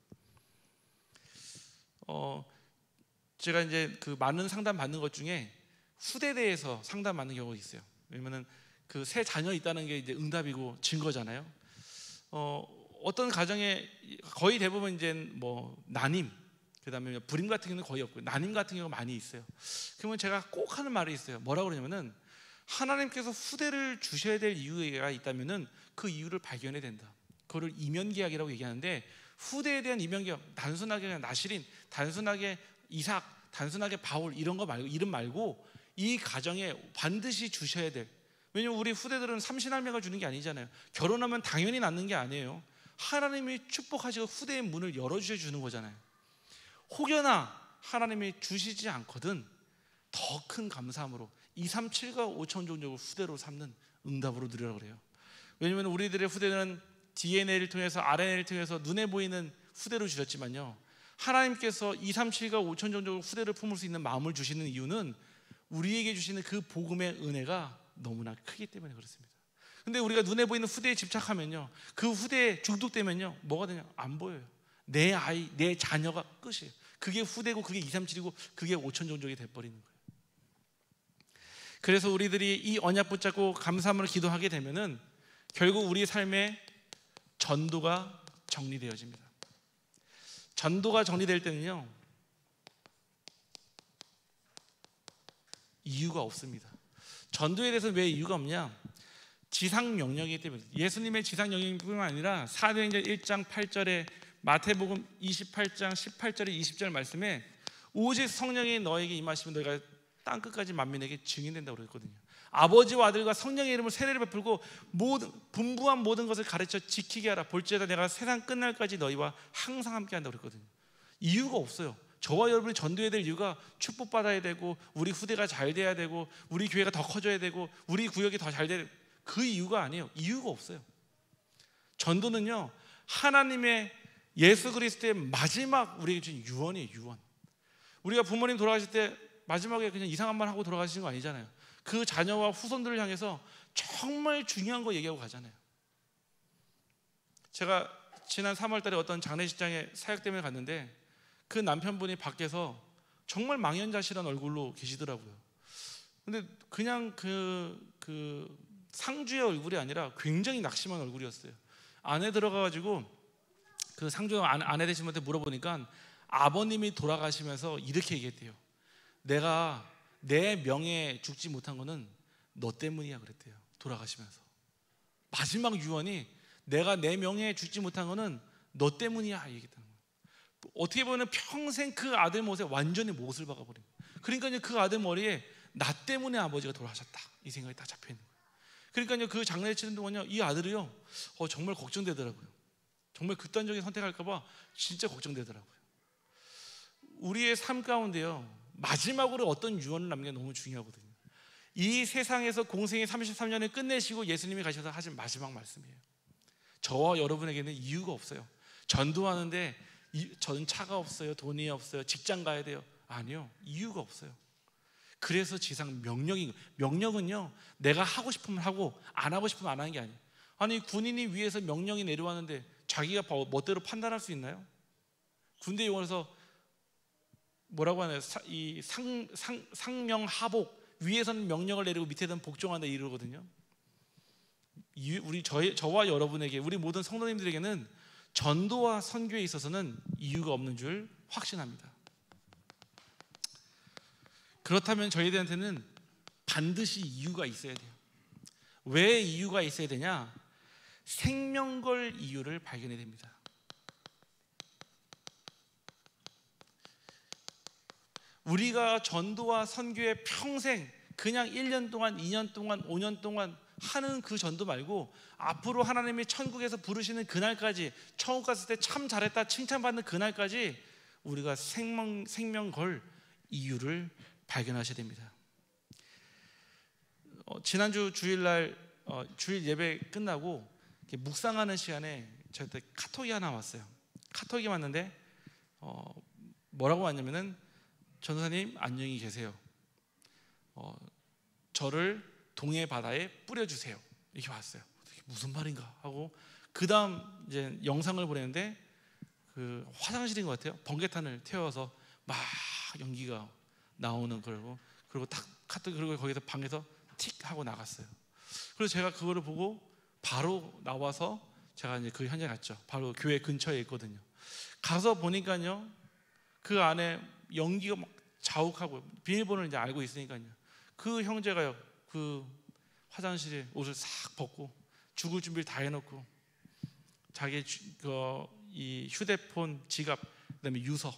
제가 이제 그 많은 상담 받는 것 중에 후대에 대해서 상담 받는 경우가 있어요. 왜냐면은 그 새 자녀 있다는 게 이제 응답이고 증거잖아요. 어떤 가정에 거의 대부분 이제 뭐 난임, 그다음에 불임 같은 경우는 거의 없고 난임 같은 경우가 많이 있어요. 그러면 제가 꼭 하는 말이 있어요. 뭐라고 그러냐면은, 하나님께서 후대를 주셔야 될 이유가 있다면은 그 이유를 발견해야 된다. 그거를 이면계약이라고 얘기하는데, 후대에 대한 이면계약, 단순하게 그냥 나시린, 단순하게 이삭, 단순하게 바울 이런 거 말고, 이름 말고 이 가정에 반드시 주셔야 될, 왜냐면 우리 후대들은 삼신할매가 주는 게 아니잖아요. 결혼하면 당연히 낳는 게 아니에요. 하나님이 축복하시고 후대의 문을 열어주셔 주는 거잖아요. 혹여나 하나님이 주시지 않거든 더 큰 감사함으로 2, 3, 7과 5천 종족을 후대로 삼는 응답으로 누리라 그래요. 왜냐면 우리들의 후대는 DNA를 통해서, RNA를 통해서 눈에 보이는 후대로 주셨지만요, 하나님께서 2, 3, 7과 5천 종족을 후대를 품을 수 있는 마음을 주시는 이유는 우리에게 주시는 그 복음의 은혜가 너무나 크기 때문에 그렇습니다. 근데 우리가 눈에 보이는 후대에 집착하면요, 그 후대에 중독되면요, 뭐가 되냐? 안 보여요. 내 아이, 내 자녀가 끝이에요. 그게 후대고, 그게 2, 3, 7이고, 그게 5천 종족이 돼버리는 거예요. 그래서 우리들이 이 언약 붙잡고 감사함으로 기도하게 되면은 결국 우리 삶의 전도가 정리되어집니다. 전도가 정리될 때는요, 이유가 없습니다. 전도에 대해서 왜 이유가 없냐? 지상 명령이기 때문에. 예수님의 지상 명령뿐만 아니라 사도행전 1장 8절에, 마태복음 28장 18절에 20절 말씀에 오직 성령이 너에게 임하시면 너희가 땅 끝까지 만민에게 증인된다고 그랬거든요. 아버지와 아들과 성령의 이름으로 세례를 베풀고 분부한 모든 것을 가르쳐 지키게 하라. 볼지어다 내가 세상 끝날까지 너희와 항상 함께 한다고 그랬거든요. 이유가 없어요. 저와 여러분이 전도해야 될 이유가 축복받아야 되고, 우리 후대가 잘 돼야 되고, 우리 교회가 더 커져야 되고, 우리 구역이 더 잘 돼야 되고, 그 이유가 아니에요. 이유가 없어요. 전도는요, 하나님의 예수 그리스도의 마지막 우리에게 주신 유언이에요. 유언. 우리가 부모님 돌아가실 때 마지막에 그냥 이상한 말 하고 돌아가시는 거 아니잖아요. 그 자녀와 후손들을 향해서 정말 중요한 거 얘기하고 가잖아요. 제가 지난 3월 달에 어떤 장례식장에 사역 때문에 갔는데, 그 남편분이 밖에서 정말 망연자실한 얼굴로 계시더라고요. 근데 그냥 그 상주의 얼굴이 아니라 굉장히 낙심한 얼굴이었어요. 안에 들어가가지고 그 상주 아내 되신 분한테 물어보니까 아버님이 돌아가시면서 이렇게 얘기했대요. 내가 내 명예에 죽지 못한 거는 너 때문이야 그랬대요. 돌아가시면서 마지막 유언이, 내가 내 명예에 죽지 못한 거는 너 때문이야 얘기했다는 거예요. 어떻게 보면 평생 그 아들 못에 완전히 못을 박아버린 거예요. 그러니까 그 아들 머리에 나 때문에 아버지가 돌아가셨다 이 생각이 딱 잡혀있는 거예요. 그러니까 그 장례를 치는 동안요, 이 아들이요 정말 걱정되더라고요. 정말 극단적인 선택할까 봐 진짜 걱정되더라고요. 우리의 삶 가운데요, 마지막으로 어떤 유언을 남기는 게 너무 중요하거든요. 이 세상에서 공생의 33년을 끝내시고 예수님이 가셔서 하신 마지막 말씀이에요. 저와 여러분에게는 이유가 없어요. 전도하는데 저는 차가 없어요, 돈이 없어요, 직장 가야 돼요. 아니요, 이유가 없어요. 그래서 지상 명령이, 명령은요 내가 하고 싶으면 하고 안 하고 싶으면 안 하는 게 아니에요. 아니 군인이 위에서 명령이 내려왔는데 자기가 멋대로 판단할 수 있나요? 군대 용어에서 뭐라고 하나요? 이 상명하복, 위에서는 명령을 내리고 밑에는 복종한다 이러거든요. 저와 여러분에게, 우리 모든 성도님들에게는 전도와 선교에 있어서는 이유가 없는 줄 확신합니다. 그렇다면 저희들한테는 반드시 이유가 있어야 돼요. 왜 이유가 있어야 되냐? 생명 걸 이유를 발견해야 됩니다. 우리가 전도와 선교에 평생 그냥 1년 동안, 2년 동안, 5년 동안 하는 그 전도 말고 앞으로 하나님이 천국에서 부르시는 그날까지, 천국 갔을 때 참 잘했다 칭찬받는 그날까지 우리가 생명 걸 이유를 발견하셔야 됩니다. 지난주 주일날 주일 예배 끝나고 묵상하는 시간에 저한테 카톡이 하나 왔어요. 카톡이 왔는데 뭐라고 왔냐면은, 전도사님 안녕히 계세요. 저를 동해 바다에 뿌려주세요. 이렇게 왔어요. 무슨 말인가 하고 그 다음 이제 영상을 보내는데 그 화장실인 것 같아요. 번개탄을 태워서 막 연기가 나오는 거고, 그리고 탁 카톡, 그리고 거기서 방에서 틱 하고 나갔어요. 그래서 제가 그거를 보고 바로 나와서 제가 이제 그 현장에 갔죠. 바로 교회 근처에 있거든요. 가서 보니까요, 그 안에 연기가 막 자욱하고, 비밀번호를 이제 알고 있으니까요, 그 형제가요, 그 화장실에 옷을 싹 벗고 죽을 준비를 다 해놓고 자기 이 휴대폰, 지갑, 그다음에 유서,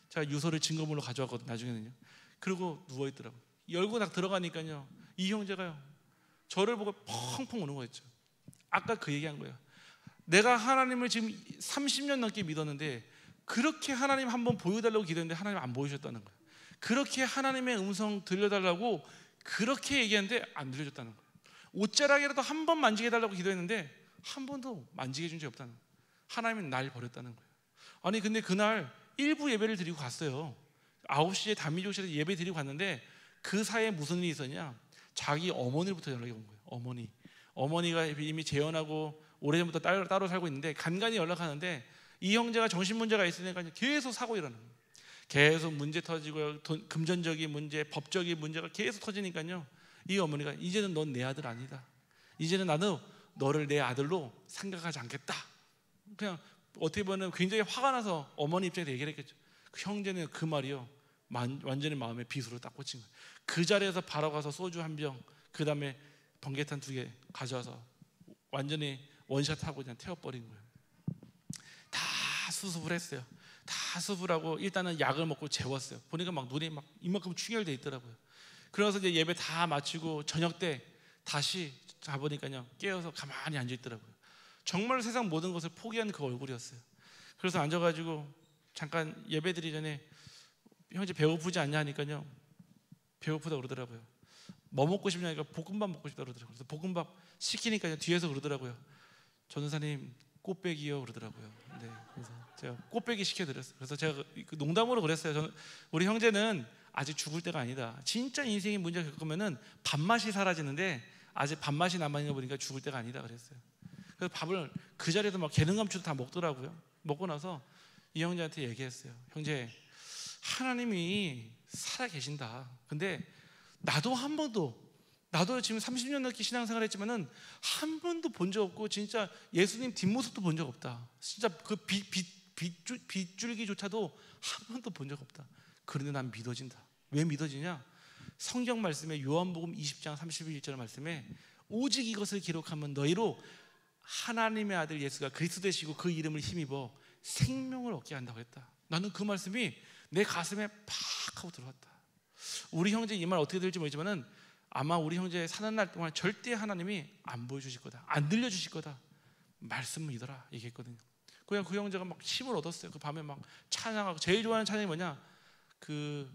제가 유서를 증거물로 가져왔거든요, 나중에는요. 그리고 누워 있더라고요. 열고 딱 들어가니까요, 이 형제가요 저를 보고 펑펑 우는 거였죠. 아까 그 얘기한 거예요. 내가 하나님을 지금 30년 넘게 믿었는데, 그렇게 하나님 한번 보여달라고 기도했는데 하나님 안 보여줬다는 거예요. 그렇게 하나님의 음성 들려달라고 그렇게 얘기했는데 안 들려줬다는 거예요. 옷자락이라도 한 번 만지게 해달라고 기도했는데 한 번도 만지게 해준 적이 없다는 거예요. 하나님은 날 버렸다는 거예요. 아니 근데 그날 일부 예배를 드리고 갔어요. 9시에 단미교실에서 예배 드리고 갔는데 그 사이에 무슨 일이 있었냐, 자기 어머니로부터 연락이 온 거예요. 어머니가 이미 재혼하고 오래전부터 따로 살고 있는데 간간히 연락하는데, 이 형제가 정신문제가 있으니까 계속 사고 일어나는 거예요. 계속 문제 터지고요, 금전적인 문제, 법적인 문제가 계속 터지니까요, 이 어머니가 이제는 넌 내 아들 아니다, 이제는 나는 너를 내 아들로 생각하지 않겠다. 그냥 어떻게 보면 굉장히 화가 나서 어머니 입장에서 얘기를 했겠죠. 그 형제는 그 말이요 완전히 마음에 비수로 딱 꽂힌 거예요. 그 자리에서 바로 가서 소주 한 병, 그 다음에 번개탄 2개 가져와서 완전히 원샷하고 그냥 태워버린 거예요. 다 수습을 했어요. 다 수습하고 일단은 약을 먹고 재웠어요. 보니까 막 눈이 막 이만큼 충혈돼 있더라고요. 그래서 이제 예배 다 마치고 저녁 때 다시 가보니까요, 깨어서 가만히 앉아 있더라고요. 정말 세상 모든 것을 포기한 그 얼굴이었어요. 그래서 앉아가지고 잠깐 예배 드리기 전에 형제 배고프지 않냐 하니까요, 배고프다 그러더라고요. 뭐 먹고 싶냐니까 볶음밥 먹고 싶다 그러더라고요. 그래서 볶음밥 시키니까요, 뒤에서 그러더라고요. 전도사님 꽃배기요 그러더라고요. 네, 그래서 제가 꽃배기 시켜드렸어요. 그래서 제가 농담으로 그랬어요. 우리 형제는 아직 죽을 때가 아니다. 진짜 인생의 문제가 겪으면은 밥맛이 사라지는데 아직 밥맛이 남아있는 거 보니까 죽을 때가 아니다 그랬어요. 그래서 밥을 그 자리에서 막 계능감추도 다 먹더라고요. 먹고 나서 이 형제한테 얘기했어요. 형제, 하나님이 살아 계신다. 근데 나도 지금 30년 넘게 신앙생활 했지만은 한 번도 본 적 없고, 진짜 예수님 뒷모습도 본 적 없다. 진짜 그 빗줄기조차도 한 번도 본 적 없다. 그런데 난 믿어진다. 왜 믿어지냐? 성경 말씀에 요한복음 20장 31절 말씀에 오직 이것을 기록하면 너희로 하나님의 아들 예수가 그리스도 되시고 그 이름을 힘입어 생명을 얻게 한다고 했다. 나는 그 말씀이 내 가슴에 팍 하고 들어왔다. 우리 형제 이 말 어떻게 들을지 모르지만은 아마 우리 형제 사는 날 동안 절대 하나님이 안 보여주실 거다, 안 들려주실 거다. 말씀 믿어라 얘기했거든요. 그냥 그 형제가 막 힘을 얻었어요. 그 밤에 막 찬양하고, 제일 좋아하는 찬양이 뭐냐, 그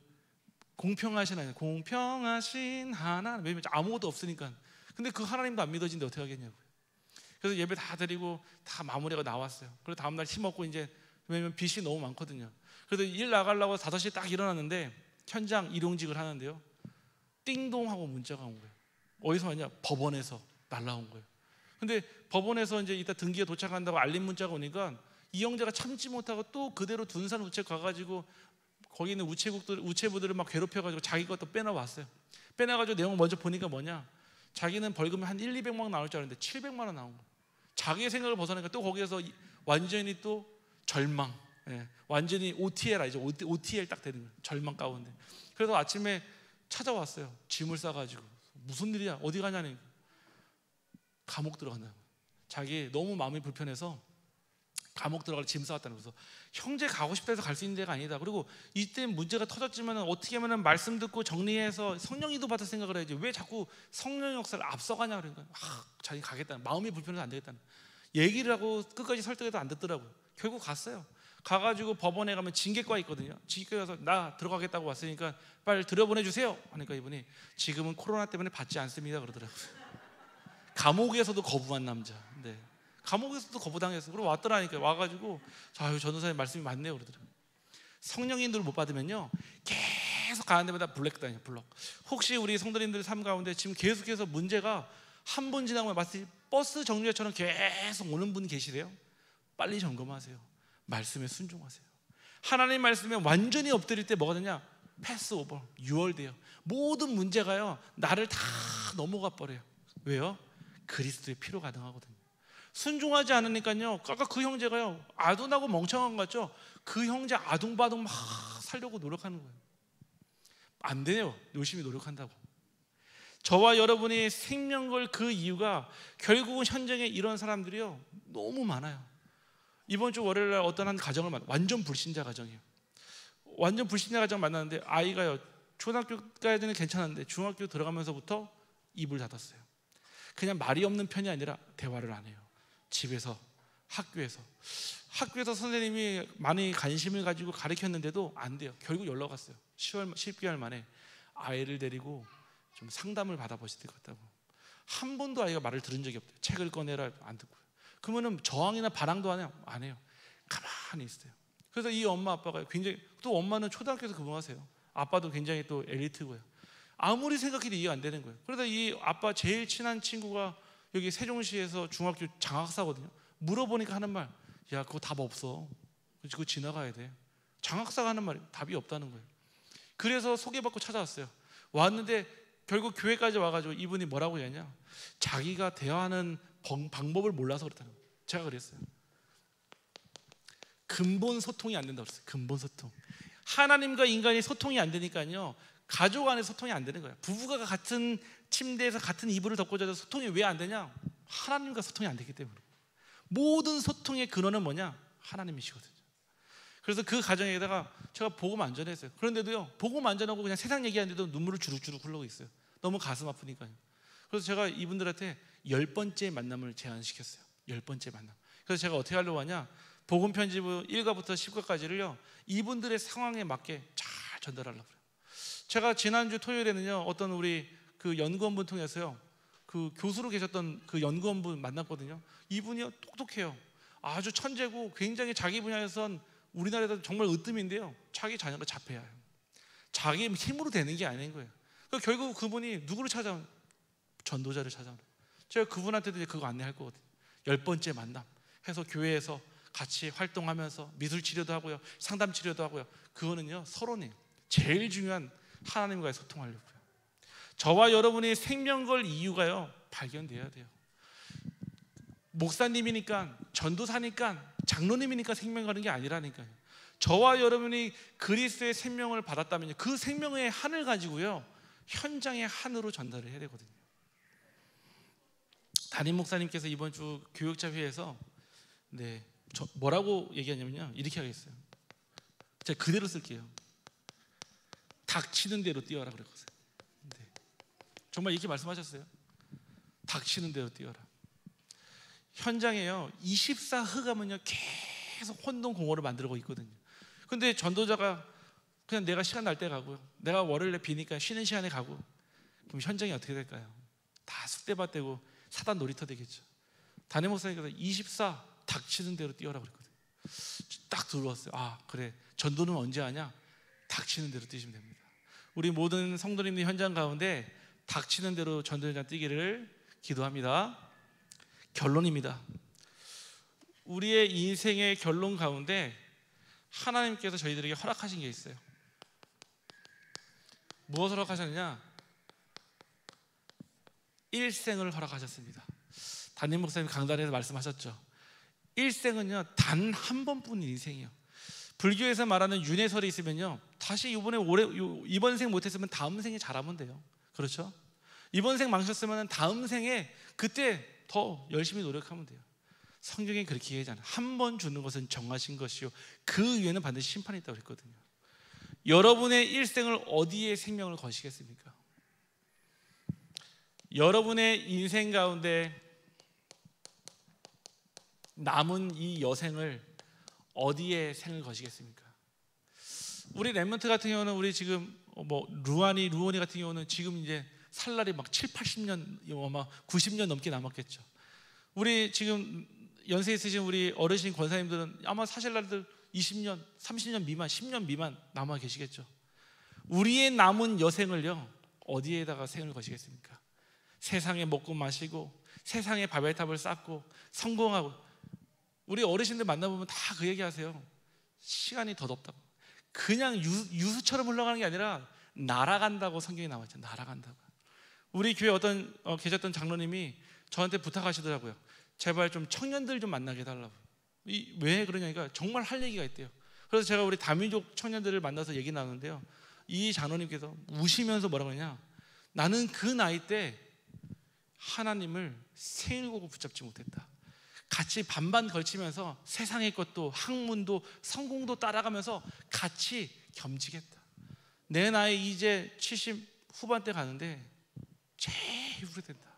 공평하신 하나님, 공평하신 하나님. 왜냐면 아무것도 없으니까. 근데 그 하나님도 안 믿어진데 어떻게 하겠냐고요. 그래서 예배 다 드리고 다 마무리가 나왔어요. 그리고 다음날 힘없고 이제, 왜냐면 빚이 너무 많거든요. 그래서 일 나가려고 5시에 딱 일어났는데 현장 일용직을 하는데요, 띵동 하고 문자가 온 거예요. 어디서 왔냐? 법원에서 날라온 거예요. 근데 법원에서 이제 이따 등기에 도착한다고 알림 문자가 오니까 이 형제가 참지 못하고 또 그대로 둔산 우체국 가가지고 거기 있는 우체부들을 막 괴롭혀가지고 자기 것도 빼놔왔어요. 빼놔가지고 내용 먼저 보니까 뭐냐, 자기는 벌금이 한 1, 200만 원 나올 줄 알았는데 700만 원 나온 거예요. 자기의 생각을 벗어나니까 또 거기에서 완전히 또 절망, 완전히 OTL 알죠? OTL 딱 되는 거예요. 절망 가운데. 그래서 아침에 찾아왔어요. 짐을 싸가지고. 무슨 일이야? 어디 가냐니? 감옥 들어간다는 거예요. 자기 너무 마음이 불편해서 감옥 들어갈 짐 싸왔다는 거예요. 그래서 형제 가고 싶다 해서 갈 수 있는 데가 아니다. 그리고 이때 문제가 터졌지만 어떻게 하면 말씀 듣고 정리해서 성령 인도 받을 생각을 해야지 왜 자꾸 성령 역사를 앞서가냐 그러니까 자기 가겠다는, 마음이 불편해서 안 되겠다는 얘기를 하고 끝까지 설득해도 안 듣더라고요. 결국 갔어요. 가가지고 법원에 가면 징계과 있거든요. 징계과 가서 나 들어가겠다고 왔으니까 빨리 들여보내주세요 하니까 이분이 지금은 코로나 때문에 받지 않습니다 그러더라고요. 감옥에서도 거부한 남자. 네. 감옥에서도 거부당했어. 그리고 왔더라니까. 와가지고 자, 전도사님 말씀이 맞네요 그러더라고요. 성령 인도를 못 받으면요 계속 가는 데마다 블랙다니요. 블럭. 혹시 우리 성도님들 삶 가운데 지금 계속해서 문제가 한 번 지나면 마치 버스 정류장처럼 계속 오는 분 계시대요. 빨리 점검하세요. 말씀에 순종하세요. 하나님 말씀에 완전히 엎드릴 때 뭐가 되냐, 패스 오버, 유월돼요. 모든 문제가요 나를 다 넘어가 버려요. 왜요? 그리스도의 피로 가능하거든요. 순종하지 않으니까요 아까 그 형제가요 아둔하고 멍청한 것 같죠? 그 형제 아둥바둥 막 살려고 노력하는 거예요. 안 돼요. 열심히 노력한다고. 저와 여러분이 생명 걸 그 이유가 결국은 현장에 이런 사람들이요 너무 많아요. 이번 주 월요일 날 어떤 한 가정을 완전 불신자 가정이에요. 완전 불신자 가정 만났는데 아이가요 초등학교까지는 괜찮았는데 중학교 들어가면서부터 입을 닫았어요. 그냥 말이 없는 편이 아니라 대화를 안 해요. 집에서, 학교에서 선생님이 많이 관심을 가지고 가르쳤는데도 안 돼요. 결국 연락 왔어요. 10개월 만에 아이를 데리고 좀 상담을 받아보실 것 같다고. 한 번도 아이가 말을 들은 적이 없대요. 책을 꺼내라 안 듣고요. 그러면은 저항이나 반항도 안 해요. 가만히 있어요. 그래서 이 엄마 아빠가 굉장히, 또 엄마는 초등학교에서 근무하세요. 아빠도 굉장히 또 엘리트고요. 아무리 생각해도 이해 안 되는 거예요. 그러다 이 아빠 제일 친한 친구가 여기 세종시에서 중학교 장학사거든요. 물어보니까 하는 말, 야 그거 답 없어. 그거 지나가야 돼. 장학사가 하는 말이 답이 없다는 거예요. 그래서 소개받고 찾아왔어요. 왔는데 결국 교회까지 와가지고 이분이 뭐라고 했냐, 자기가 대화하는 방법을 몰라서 그렇다는 거예요. 제가 그랬어요. 근본 소통이 안 된다고 그랬어요. 근본 소통. 하나님과 인간이 소통이 안 되니까요 가족 안에 소통이 안 되는 거예요. 부부가 같은 침대에서 같은 이불을 덮고 자도 소통이 왜 안 되냐, 하나님과 소통이 안 되기 때문에. 모든 소통의 근원은 뭐냐, 하나님이시거든요. 그래서 그 가정에다가 제가 복음 안 전했어요. 그런데도요 복음 안 전하고 그냥 세상 얘기하는데도 눈물을 주룩주룩 흘러고 있어요. 너무 가슴 아프니까요. 그래서 제가 이분들한테 10번째 만남을 제안시켰어요. 10번째 만남. 그래서 제가 어떻게 하려고 하냐, 복음 편집을 1과부터 10과까지를요 이분들의 상황에 맞게 잘 전달하려고 그래요. 제가 지난주 토요일에는요 어떤 우리 그 연구원분 통해서요 그 교수로 계셨던 그 연구원분 만났거든요. 이분이요 똑똑해요. 아주 천재고 굉장히 자기 분야에선 우리나라에서 정말 으뜸인데요 자기 자녀가 자폐해요. 자기 힘으로 되는 게 아닌 거예요. 그러니까 결국 그분이 누구를 찾아온, 전도자를 찾아온 거예요. 제가 그분한테도 이제 그거 안내할 거거든요. 10번째 만남 해서 교회에서 같이 활동하면서 미술 치료도 하고요, 상담 치료도 하고요. 그거는요 서로는 제일 중요한 하나님과의 소통하려고요. 저와 여러분이 생명 걸 이유가요 발견돼야 돼요. 목사님이니까, 전도사니까, 장로님이니까 생명 가는 게 아니라니까요. 저와 여러분이 그리스도의 생명을 받았다면요 그 생명의 한을 가지고요 현장의 한으로 전달을 해야 되거든요. 담임 목사님께서 이번 주 교육자 회의에서 뭐라고 얘기하냐면요 이렇게 하겠어요. 제가 그대로 쓸게요. 닥치는 대로 뛰어라 그랬거든요. 정말 이렇게 말씀하셨어요. 닥치는 대로 뛰어라. 현장에요 24흑 하면요 계속 혼동 공허를 만들고 있거든요. 근데 전도자가 그냥 내가 시간 날 때 가고요, 내가 월요일에 비니까 쉬는 시간에 가고, 그럼 현장이 어떻게 될까요? 다 쑥대밭되고 사단 놀이터 되겠죠. 담임 목사님께서 24 닥치는 대로 뛰어라 그랬거든요. 딱 들어왔어요. 아 그래, 전도는 언제 하냐, 닥치는 대로 뛰시면 됩니다. 우리 모든 성도님들 현장 가운데 닥치는 대로 전도 현장 뛰기를 기도합니다. 결론입니다. 우리의 인생의 결론 가운데 하나님께서 저희들에게 허락하신 게 있어요. 무엇을 허락하셨느냐? 일생을 허락하셨습니다. 담임 목사님 강단에서 말씀하셨죠. 일생은요, 단 한 번뿐인 인생이에요. 불교에서 말하는 윤회설이 있으면요, 다시 이번 생 못했으면 다음 생에 잘하면 돼요. 그렇죠? 이번 생 망쳤으면 다음 생에 그때 더 열심히 노력하면 돼요. 성경에 그렇게 얘기하잖아요. 한 번 주는 것은 정하신 것이요, 그 위에는 반드시 심판이 있다고 그랬거든요. 여러분의 일생을 어디에 생명을 거시겠습니까? 여러분의 인생 가운데 남은 이 여생을 어디에 생을 거시겠습니까? 우리 렘넌트 같은 경우는 우리 지금 루원이 같은 경우는 지금 이제 살 날이 막 7, 80년, 막 90년 넘게 남았겠죠. 우리 지금 연세 있으신 우리 어르신 권사님들은 아마 사실 날들 20년, 30년 미만, 10년 미만 남아 계시겠죠. 우리의 남은 여생을요, 어디에다가 생을 거시겠습니까? 세상에 먹고 마시고 세상에 바벨탑을 쌓고 성공하고. 우리 어르신들 만나보면 다 그 얘기 하세요. 시간이 더덥다고. 그냥 유수처럼 흘러가는 게 아니라 날아간다고 성경에 나와있죠. 날아간다고. 우리 교회 계셨던 장로님이 저한테 부탁하시더라고요. 제발 좀 청년들 좀 만나게 해달라고. 왜 그러냐니까 정말 할 얘기가 있대요. 그래서 제가 우리 다민족 청년들을 만나서 얘기 나누는데요, 이 장로님께서 우시면서 뭐라고 하냐, 나는 그 나이 때 하나님을 세우고 붙잡지 못했다. 같이 반반 걸치면서 세상의 것도 학문도 성공도 따라가면서 같이 겸직했다. 내 나이 이제 70 후반대 가는데 제일 후회된다.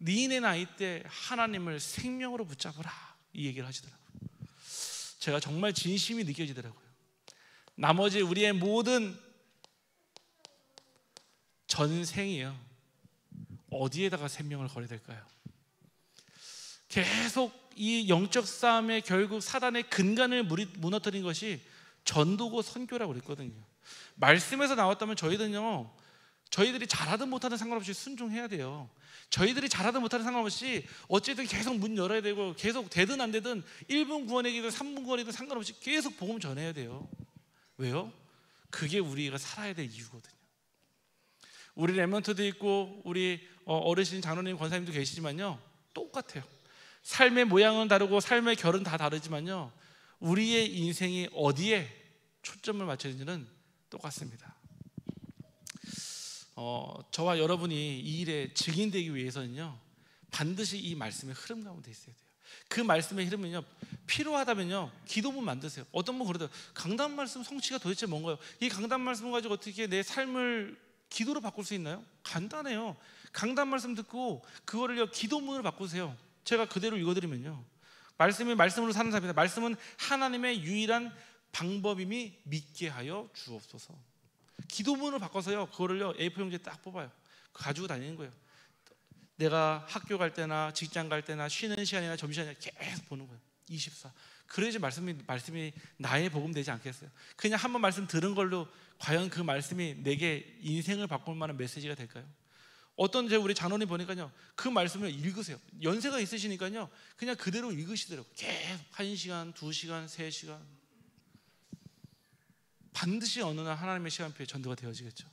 니네 나이 때 하나님을 생명으로 붙잡으라, 이 얘기를 하시더라고요. 제가 정말 진심이 느껴지더라고요. 나머지 우리의 모든 전생이요, 어디에다가 생명을 걸어야 될까요? 계속 이 영적 싸움에 결국 사단의 근간을 무너뜨린 것이 전도고 선교라고 그랬거든요. 말씀에서 나왔다면 저희들이 잘하든 못하든 상관없이 순종해야 돼요. 저희들이 잘하든 못하든 상관없이 어쨌든 계속 문 열어야 되고, 계속 되든 안 되든 1분 구원이든 3분 구원이든 상관없이 계속 복음 전해야 돼요. 왜요? 그게 우리가 살아야 될 이유거든요. 우리 렘넌트도 있고 우리 어르신 장로님 권사님도 계시지만요, 똑같아요. 삶의 모양은 다르고 삶의 결은 다 다르지만요, 우리의 인생이 어디에 초점을 맞추는지는 똑같습니다. 저와 여러분이 이 일에 증인되기 위해서는요, 반드시 이 말씀의 흐름 가운데 있어야 돼요. 그 말씀의 흐름은요, 필요하다면요, 기도문 만드세요. 어떤 분 그러더라고요. 강단 말씀 성취가 도대체 뭔가요? 이 강단 말씀 가지고 어떻게 내 삶을 기도로 바꿀 수 있나요? 간단해요. 강단 말씀 듣고 그거를요, 기도문으로 바꾸세요. 제가 그대로 읽어드리면요, 말씀이 말씀으로 사는 사람입니다. 말씀은 하나님의 유일한 방법임이 믿게 하여 주옵소서. 기도문을 바꿔서요, 그거를요 A4 용지에 딱 뽑아요. 가지고 다니는 거예요. 내가 학교 갈 때나 직장 갈 때나 쉬는 시간이나 점심시간이나 계속 보는 거예요. 24. 그래야지 말씀이 나의 복음 되지 않겠어요? 그냥 한번 말씀 들은 걸로 과연 그 말씀이 내게 인생을 바꿀 만한 메시지가 될까요? 어떤 우리 장로님 보니까요, 그 말씀을 읽으세요. 연세가 있으시니까요, 그냥 그대로 읽으시더라고요. 계속 1시간, 2시간, 3시간. 반드시 어느 날 하나님의 시간표에 전도가 되어지겠죠.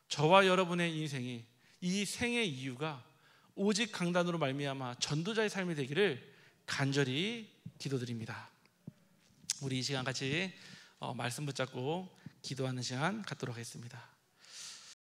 저와 여러분의 인생이, 이 생의 이유가 오직 강단으로 말미암아 전도자의 삶이 되기를 간절히 기도드립니다. 우리 이 시간 같이 말씀 붙잡고 기도하는 시간 갖도록 하겠습니다.